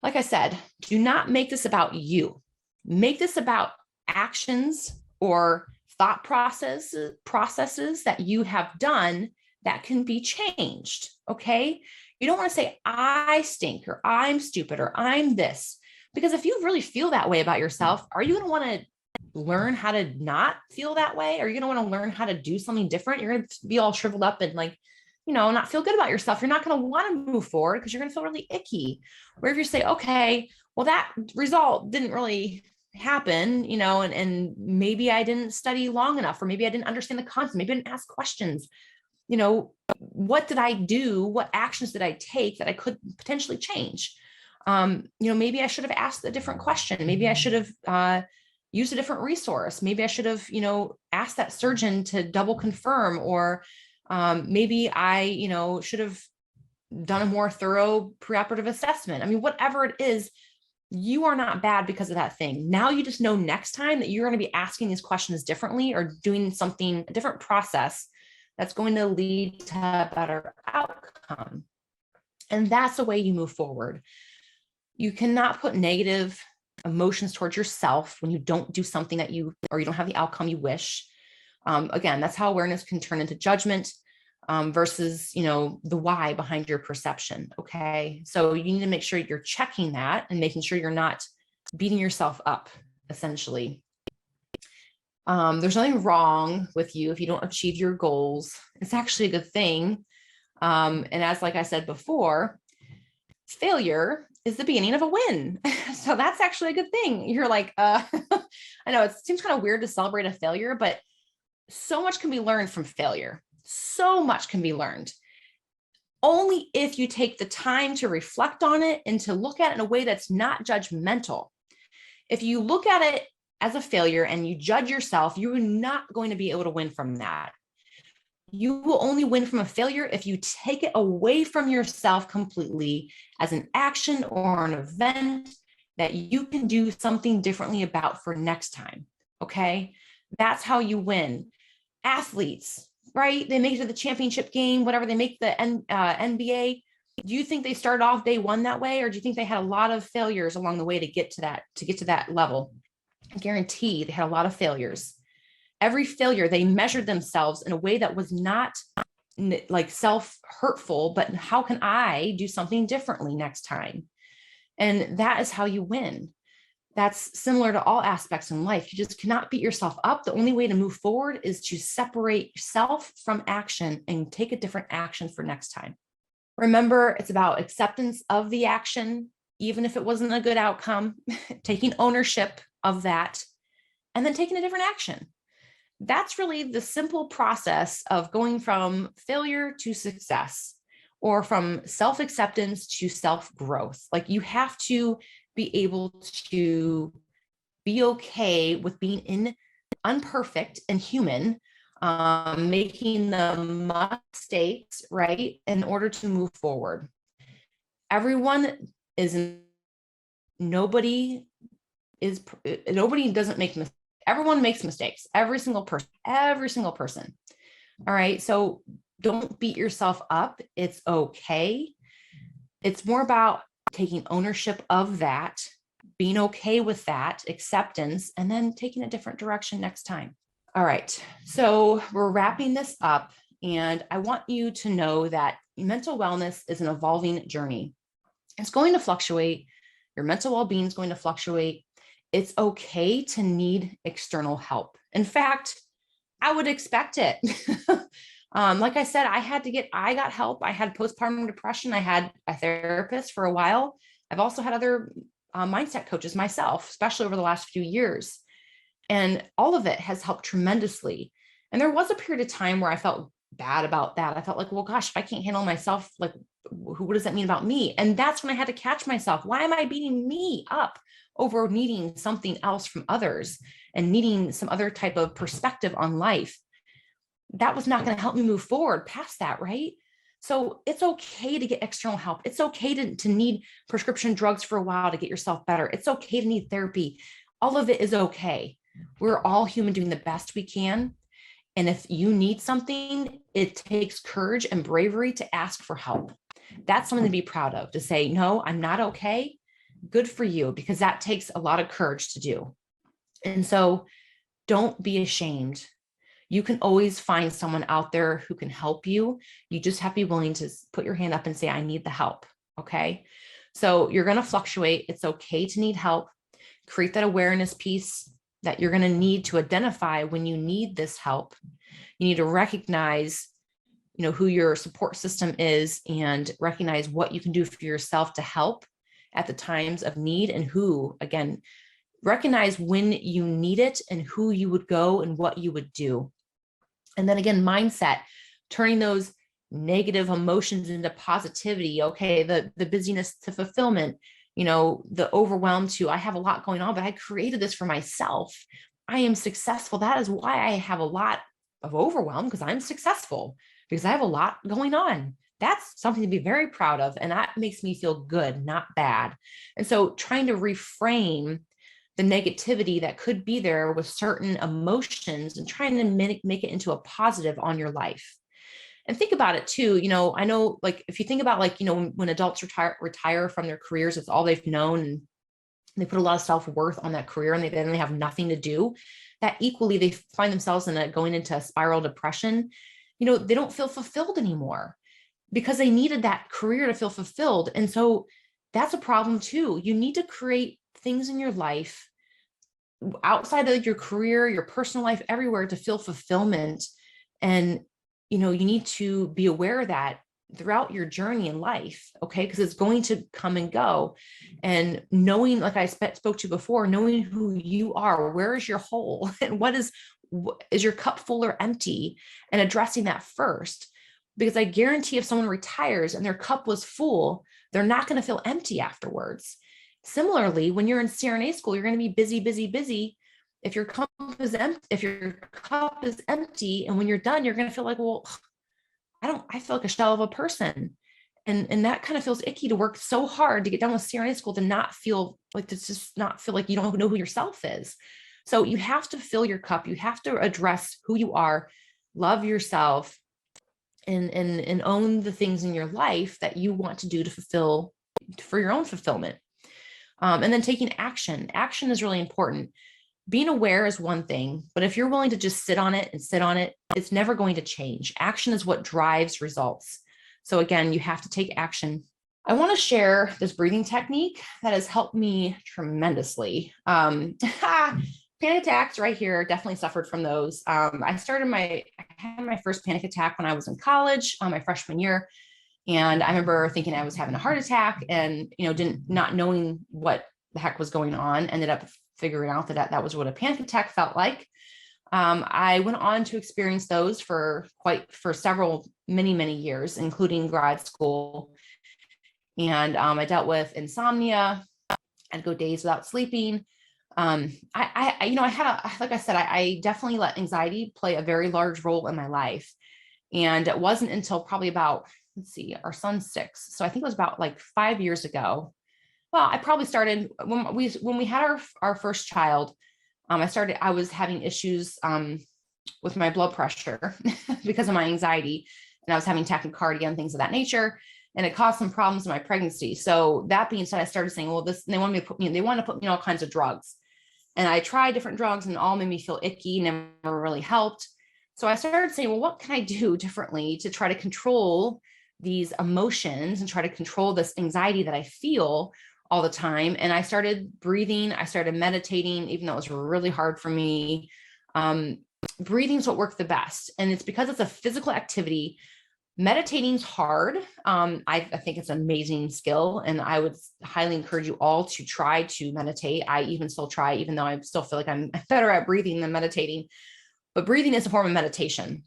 Like I said, do not make this about you. Make this about actions or thought processes that you have done that can be changed. Okay. You don't want to say, I stink, or I'm stupid, or I'm this. Because if you really feel that way about yourself, are you going to want to learn how to not feel that way? Are you going to want to learn how to do something different? You're going to be all shriveled up and not feel good about yourself. You're not going to want to move forward because you're going to feel really icky. Where if you say, okay, well, that result didn't really happen, and maybe I didn't study long enough, or maybe I didn't understand the concept, maybe I didn't ask questions. What did I do? What actions did I take that I could potentially change? Maybe I should have asked a different question. Maybe I should have used a different resource. Maybe I should have, asked that surgeon to double confirm, or maybe I, should have done a more thorough preoperative assessment. I mean, whatever it is, you are not bad because of that thing. Now you just know next time that you're going to be asking these questions differently, or doing a different process that's going to lead to a better outcome. And that's the way you move forward. You cannot put negative emotions towards yourself when you don't do something or you don't have the outcome you wish. Again, that's how awareness can turn into judgment versus, the why behind your perception. Okay. So you need to make sure you're checking that and making sure you're not beating yourself up, essentially. There's nothing wrong with you if you don't achieve your goals. It's actually a good thing. And as, like I said before, failure is the beginning of a win. So that's actually a good thing. You're like, I know it seems kind of weird to celebrate a failure, but so much can be learned from failure. So much can be learned. Only if you take the time to reflect on it and to look at it in a way that's not judgmental. If you look at it as a failure and you judge yourself, you're not going to be able to win from that. You will only win from a failure if you take it away from yourself completely as an action or an event that you can do something differently about for next time. Okay. That's how you win. Athletes, right? They make it to the championship game, whatever, they make the NBA. Do you think they started off day one that way? Or do you think they had a lot of failures along the way to get to that level? I guarantee they had a lot of failures. Every failure, they measured themselves in a way that was not like self-hurtful, but how can I do something differently next time? And that is how you win. That's similar to all aspects in life. You just cannot beat yourself up. The only way to move forward is to separate yourself from action and take a different action for next time. Remember, it's about acceptance of the action, even if it wasn't a good outcome, taking ownership of that, and then taking a different action. That's really the simple process of going from failure to success, or from self-acceptance to self-growth. Like, you have to be able to be okay with being imperfect and human, making the mistakes, right, in order to move forward. Nobody doesn't make mistakes. Everyone makes mistakes. Every single person. All right. So don't beat yourself up. It's okay. It's more about taking ownership of that, being okay with that, acceptance, and then taking a different direction next time. All right, so we're wrapping this up, and I want you to know that mental wellness is an evolving journey. It's going to fluctuate. Your mental well-being is going to fluctuate. It's okay to need external help. In fact, I would expect it. Like I said, I got help. I had postpartum depression. I had a therapist for a while. I've also had other mindset coaches myself, especially over the last few years. And all of it has helped tremendously. And there was a period of time where I felt bad about that. I felt like, well, gosh, if I can't handle myself, like, what does that mean about me? And that's when I had to catch myself. Why am I beating me up over needing something else from others and needing some other type of perspective on life? That was not going to help me move forward past that, right? So it's okay to get external help. It's okay to need prescription drugs for a while to get yourself better. It's okay to need therapy. All of it is okay. We're all human doing the best we can. And if you need something, it takes courage and bravery to ask for help. That's something to be proud of, to say, no, I'm not okay. Good for you, because that takes a lot of courage to do. And so don't be ashamed. You can always find someone out there who can help you. You just have to be willing to put your hand up and say, I need the help. Okay. So you're going to fluctuate. It's okay to need help. Create that awareness piece that you're going to need to identify when you need this help. You need to recognize, who your support system is, and recognize what you can do for yourself to help at the times of need, and who, again, recognize when you need it and who you would go and what you would do. And then again, mindset, turning those negative emotions into positivity. Okay. The busyness to fulfillment, the overwhelm to, I have a lot going on, but I created this for myself. I am successful. That is why I have a lot of overwhelm, because I'm successful, because I have a lot going on. That's something to be very proud of. And that makes me feel good, not bad. And so trying to reframe the negativity that could be there with certain emotions and trying to make it into a positive on your life. And think about it too. I know, like, if you think about, like, when adults retire from their careers, it's all they've known, and they put a lot of self-worth on that career, and then they have nothing to do. That equally, they find themselves going into a spiral depression. They don't feel fulfilled anymore because they needed that career to feel fulfilled. And so that's a problem too. You need to create things in your life outside of your career, your personal life, everywhere, to feel fulfillment. And you need to be aware of that throughout your journey in life. Okay. Because it's going to come and go. And knowing, like I spoke to before, knowing who you are, where is your hole, and is your cup full or empty, and addressing that first. Because I guarantee if someone retires and their cup was full, they're not going to feel empty afterwards. Similarly, when you're in CRNA school, you're going to be busy, busy, busy. If your cup is empty, and when you're done, you're going to feel like, well, I feel like a shell of a person. And that kind of feels icky, to work so hard to get done with CRNA school, to just not feel like you don't know who yourself is. So you have to fill your cup. You have to address who you are, love yourself, and own the things in your life that you want to do to fulfill, for your own fulfillment. And then taking action. Action is really important. Being aware is one thing, but if you're willing to just sit on it, it's never going to change. Action is what drives results. So again, you have to take action. I want to share this breathing technique that has helped me tremendously. Panic attacks right here, definitely suffered from those. I had my first panic attack when I was in college, my freshman year. And I remember thinking I was having a heart attack, and, not knowing what the heck was going on, ended up figuring out that was what a panic attack felt like. I went on to experience those for several, many years, including grad school. And I dealt with insomnia. I'd go days without sleeping. I definitely let anxiety play a very large role in my life. And it wasn't until probably about, our son's 6. So I think it was about like 5 years ago. Well, I probably started when we had our first child. I was having issues with my blood pressure because of my anxiety, and I was having tachycardia and things of that nature. and it caused some problems in my pregnancy. So that being said, I started saying, well, they want to put me on all kinds of drugs. And I tried different drugs and all made me feel icky, never really helped. So I started saying, well, what can I do differently to try to control these emotions and try to control this anxiety that I feel all the time? And I started breathing. I started meditating, even though it was really hard for me. Breathing is what worked the best. And it's because it's a physical activity. Meditating's hard. I think it's an amazing skill, and I would highly encourage you all to try to meditate. I even still try, even though I still feel like I'm better at breathing than meditating. But breathing is a form of meditation.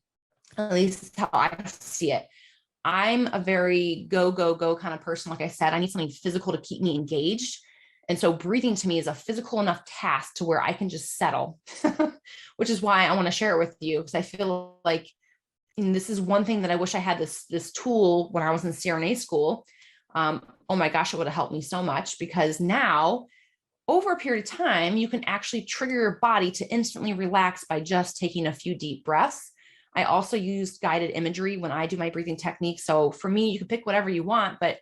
At least that's how I see it. I'm a very go, go, go kind of person. Like I said, I need something physical to keep me engaged. And so breathing to me is a physical enough task to where I can just settle, which is why I want to share it with you, because I feel like, and this is one thing that I wish I had this tool when I was in CRNA school. Oh my gosh, it would have helped me so much, because now over a period of time, you can actually trigger your body to instantly relax by just taking a few deep breaths. I also use guided imagery when I do my breathing technique. So for me, you can pick whatever you want, but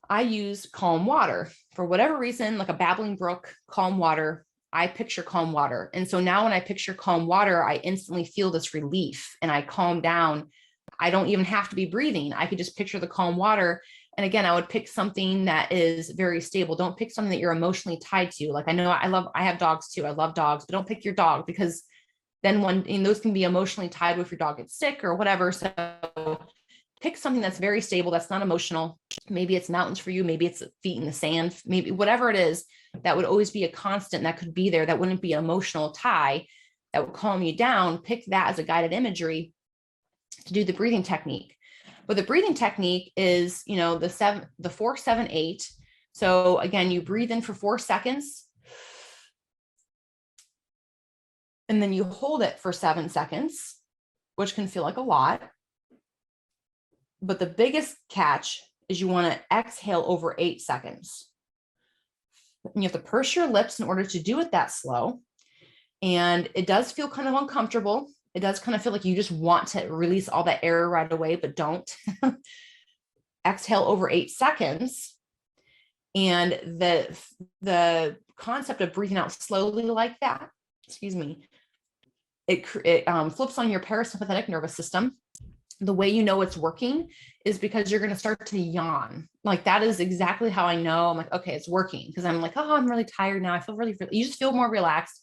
I use calm water for whatever reason, like a babbling brook, calm water. I picture calm water. And so now when I picture calm water, I instantly feel this relief and I calm down. I don't even have to be breathing. I could just picture the calm water. And again, I would pick something that is very stable. Don't pick something that you're emotionally tied to. Like I have dogs too. I love dogs, but don't pick your dog, because then those can be emotionally tied if your dog gets sick or whatever. So pick something that's very stable, that's not emotional. Maybe it's mountains for you. Maybe it's feet in the sand, maybe whatever it is that would always be a constant that could be there. That wouldn't be an emotional tie that would calm you down. Pick that as a guided imagery to do the breathing technique. But the breathing technique is, the 4, 7, 8. So again, you breathe in for 4 seconds and then you hold it for 7 seconds, which can feel like a lot. But the biggest catch is you want to exhale over 8 seconds. And you have to purse your lips in order to do it that slow. And it does feel kind of uncomfortable. It does kind of feel like you just want to release all that air right away, but don't. Exhale over 8 seconds. And the concept of breathing out slowly like that, it flips on your parasympathetic nervous system. The way you know it's working is because you're going to start to yawn. Like that is exactly how I know. I'm like, okay, it's working, because I'm like, oh, I'm really tired now. I feel you just feel more relaxed.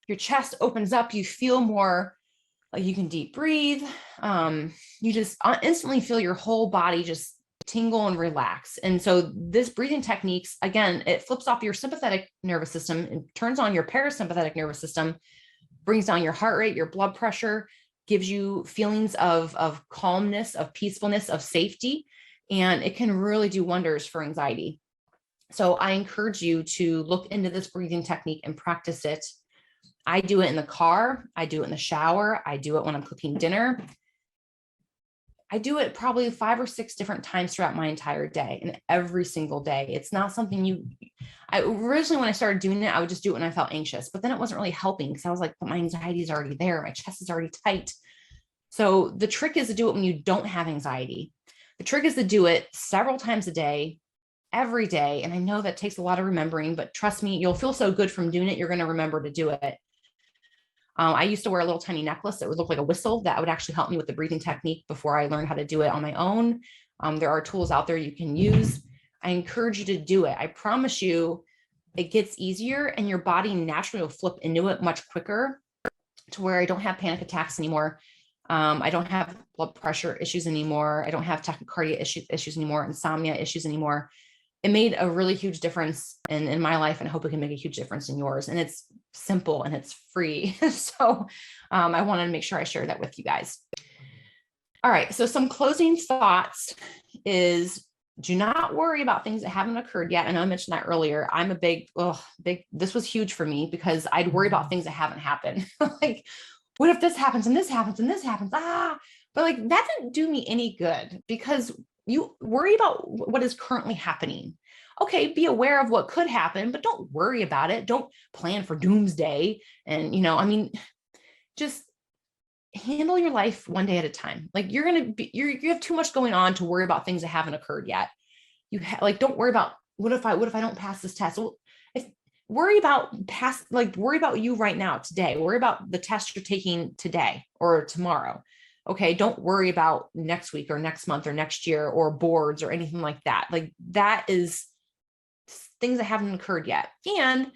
Your chest opens up. You feel more like you can deep breathe. You just instantly feel your whole body just tingle and relax. And so this breathing techniques, again, it flips off your sympathetic nervous system and turns on your parasympathetic nervous system, brings down your heart rate, your blood pressure, gives you feelings of calmness, of peacefulness, of safety, and it can really do wonders for anxiety. So I encourage you to look into this breathing technique and practice it. I do it in the car. I do it in the shower. I do it when I'm cooking dinner. I do it probably 5 or 6 different times throughout my entire day, and every single day. It's not something originally, when I started doing it, I would just do it when I felt anxious, but then it wasn't really helping, because I was like, but my anxiety is already there. My chest is already tight. So the trick is to do it when you don't have anxiety. The trick is to do it several times a day, every day. And I know that takes a lot of remembering, but trust me, you'll feel so good from doing it. You're going to remember to do it. I used to wear a little tiny necklace that would look like a whistle that would actually help me with the breathing technique before I learned how to do it on my own. There are tools out there you can use. I encourage you to do it. I promise you, it gets easier and your body naturally will flip into it much quicker, to where I don't have panic attacks anymore. I don't have blood pressure issues anymore. I don't have tachycardia issues anymore, insomnia issues anymore. It made a really huge difference in my life, and I hope it can make a huge difference in yours. And it's simple and it's free. So I wanted to make sure I shared that with you guys. All right. So some closing thoughts is, do not worry about things that haven't occurred yet. I know I mentioned that earlier. I'm a big, this was huge for me, because I'd worry about things that haven't happened. Like, what if this happens and this happens and this happens? But like, that didn't do me any good, because you worry about what is currently happening. Okay, be aware of what could happen, but don't worry about it. Don't plan for doomsday. And, just handle your life one day at a time. Like you have too much going on to worry about things that haven't occurred yet. Don't worry about what if I don't pass this test. Well, if worry about worry about you right now, today. Worry about the test you're taking today or tomorrow. Okay. Don't worry about next week or next month or next year or boards or anything like that. Like that is things that haven't occurred yet. And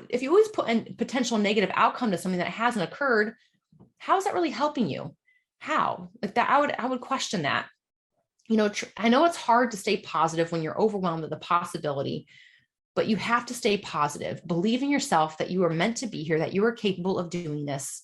if you always put a potential negative outcome to something that hasn't occurred, how is that really helping you? How? Like that, I would question that. I know it's hard to stay positive when you're overwhelmed with the possibility, but you have to stay positive. Believe in yourself that you are meant to be here, that you are capable of doing this.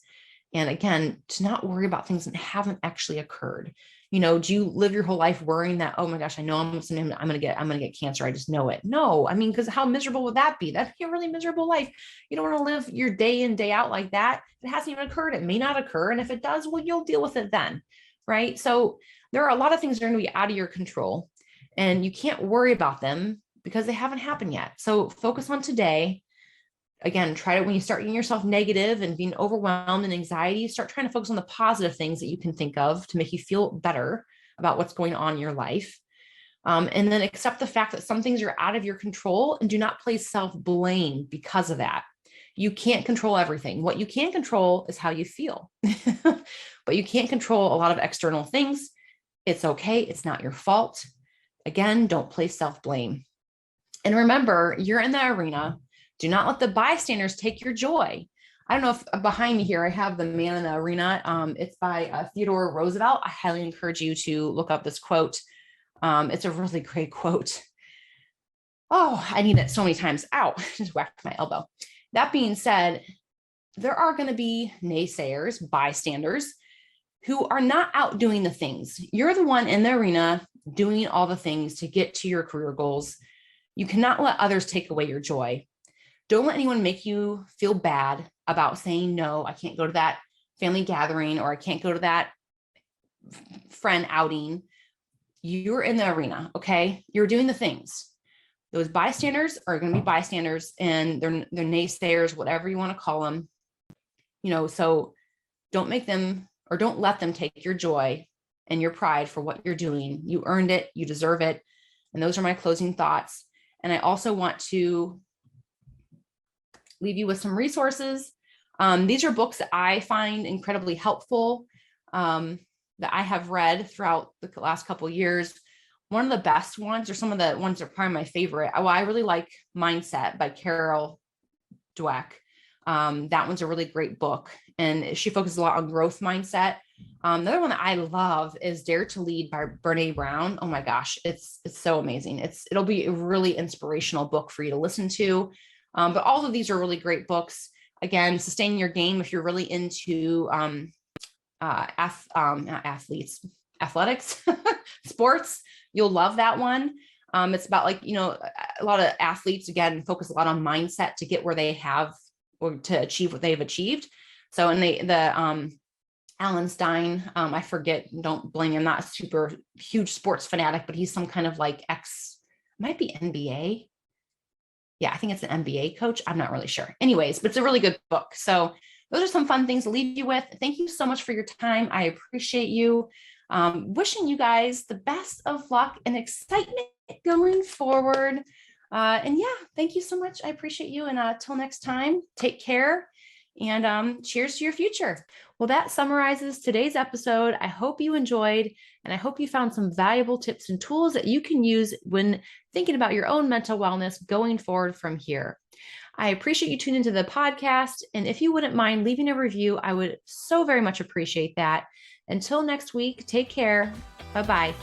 And again, to not worry about things that haven't actually occurred. Do you live your whole life worrying that, oh my gosh, I know I'm going to get cancer. I just know it. No, I mean, because how miserable would that be? That'd be a really miserable life. You don't want to live your day in, day out like that. It hasn't even occurred. It may not occur. And if it does, well, you'll deal with it then. Right. So there are a lot of things that are going to be out of your control and you can't worry about them because they haven't happened yet. So focus on today. Again, try to, when you start getting yourself negative and being overwhelmed and anxiety, start trying to focus on the positive things that you can think of to make you feel better about what's going on in your life. And then accept the fact that some things are out of your control and do not place self-blame because of that. You can't control everything. What you can control is how you feel, but you can't control a lot of external things. It's okay. It's not your fault. Again, don't place self-blame. And remember, you're in the arena. Do not let the bystanders take your joy. I don't know if behind me here, I have The Man in the Arena. It's by Theodore Roosevelt. I highly encourage you to look up this quote. It's a really great quote. Oh, I need it so many times. Ow, just whacked my elbow. That being said, there are going to be naysayers, bystanders, who are not out doing the things. You're the one in the arena doing all the things to get to your career goals. You cannot let others take away your joy. Don't let anyone make you feel bad about saying, no, I can't go to that family gathering or I can't go to that friend outing. You're in the arena, okay? You're doing the things. Those bystanders are going to be bystanders and they're naysayers, whatever you want to call them. So don't make them or don't let them take your joy and your pride for what you're doing. You earned it. You deserve it. And those are my closing thoughts. And I also want to leave you with some resources. These are books that I find incredibly helpful that I have read throughout the last couple of years. One of the best ones, or some of the ones that are probably my favorite. I really like Mindset by Carol Dweck. That one's a really great book, and she focuses a lot on growth mindset. The other one that I love is Dare to Lead by Brene Brown. Oh my gosh, it's so amazing. It'll be a really inspirational book for you to listen to. But all of these are really great books. Again, Sustain Your Game if you're really into athletics, sports, you'll love that one. It's about a lot of athletes, again, focus a lot on mindset to get where they have or to achieve what they've achieved. So in Alan Stein, I forget, don't blame me, I'm not a super huge sports fanatic, but he's some kind of might be NBA. Yeah, I think it's an MBA coach. I'm not really sure. Anyways, but it's a really good book. So those are some fun things to leave you with. Thank you so much for your time. I appreciate you. Wishing you guys the best of luck and excitement going forward. And yeah, thank you so much. I appreciate you. And till next time, take care and cheers to your future. Well, that summarizes today's episode. I hope you enjoyed, and I hope you found some valuable tips and tools that you can use when thinking about your own mental wellness going forward from here. I appreciate you tuning into the podcast. And if you wouldn't mind leaving a review, I would so very much appreciate that. Until next week, take care. Bye-bye.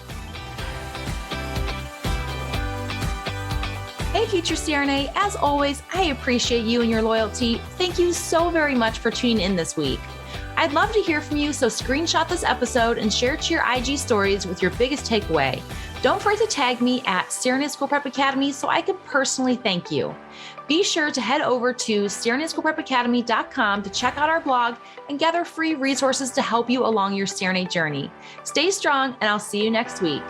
Hey, future CRNA, as always, I appreciate you and your loyalty. Thank you so very much for tuning in this week. I'd love to hear from you, so screenshot this episode and share it to your IG stories with your biggest takeaway. Don't forget to tag me at CRNA School Prep Academy so I can personally thank you. Be sure to head over to CRNASchoolPrepAcademy.com to check out our blog and gather free resources to help you along your CRNA journey. Stay strong, and I'll see you next week.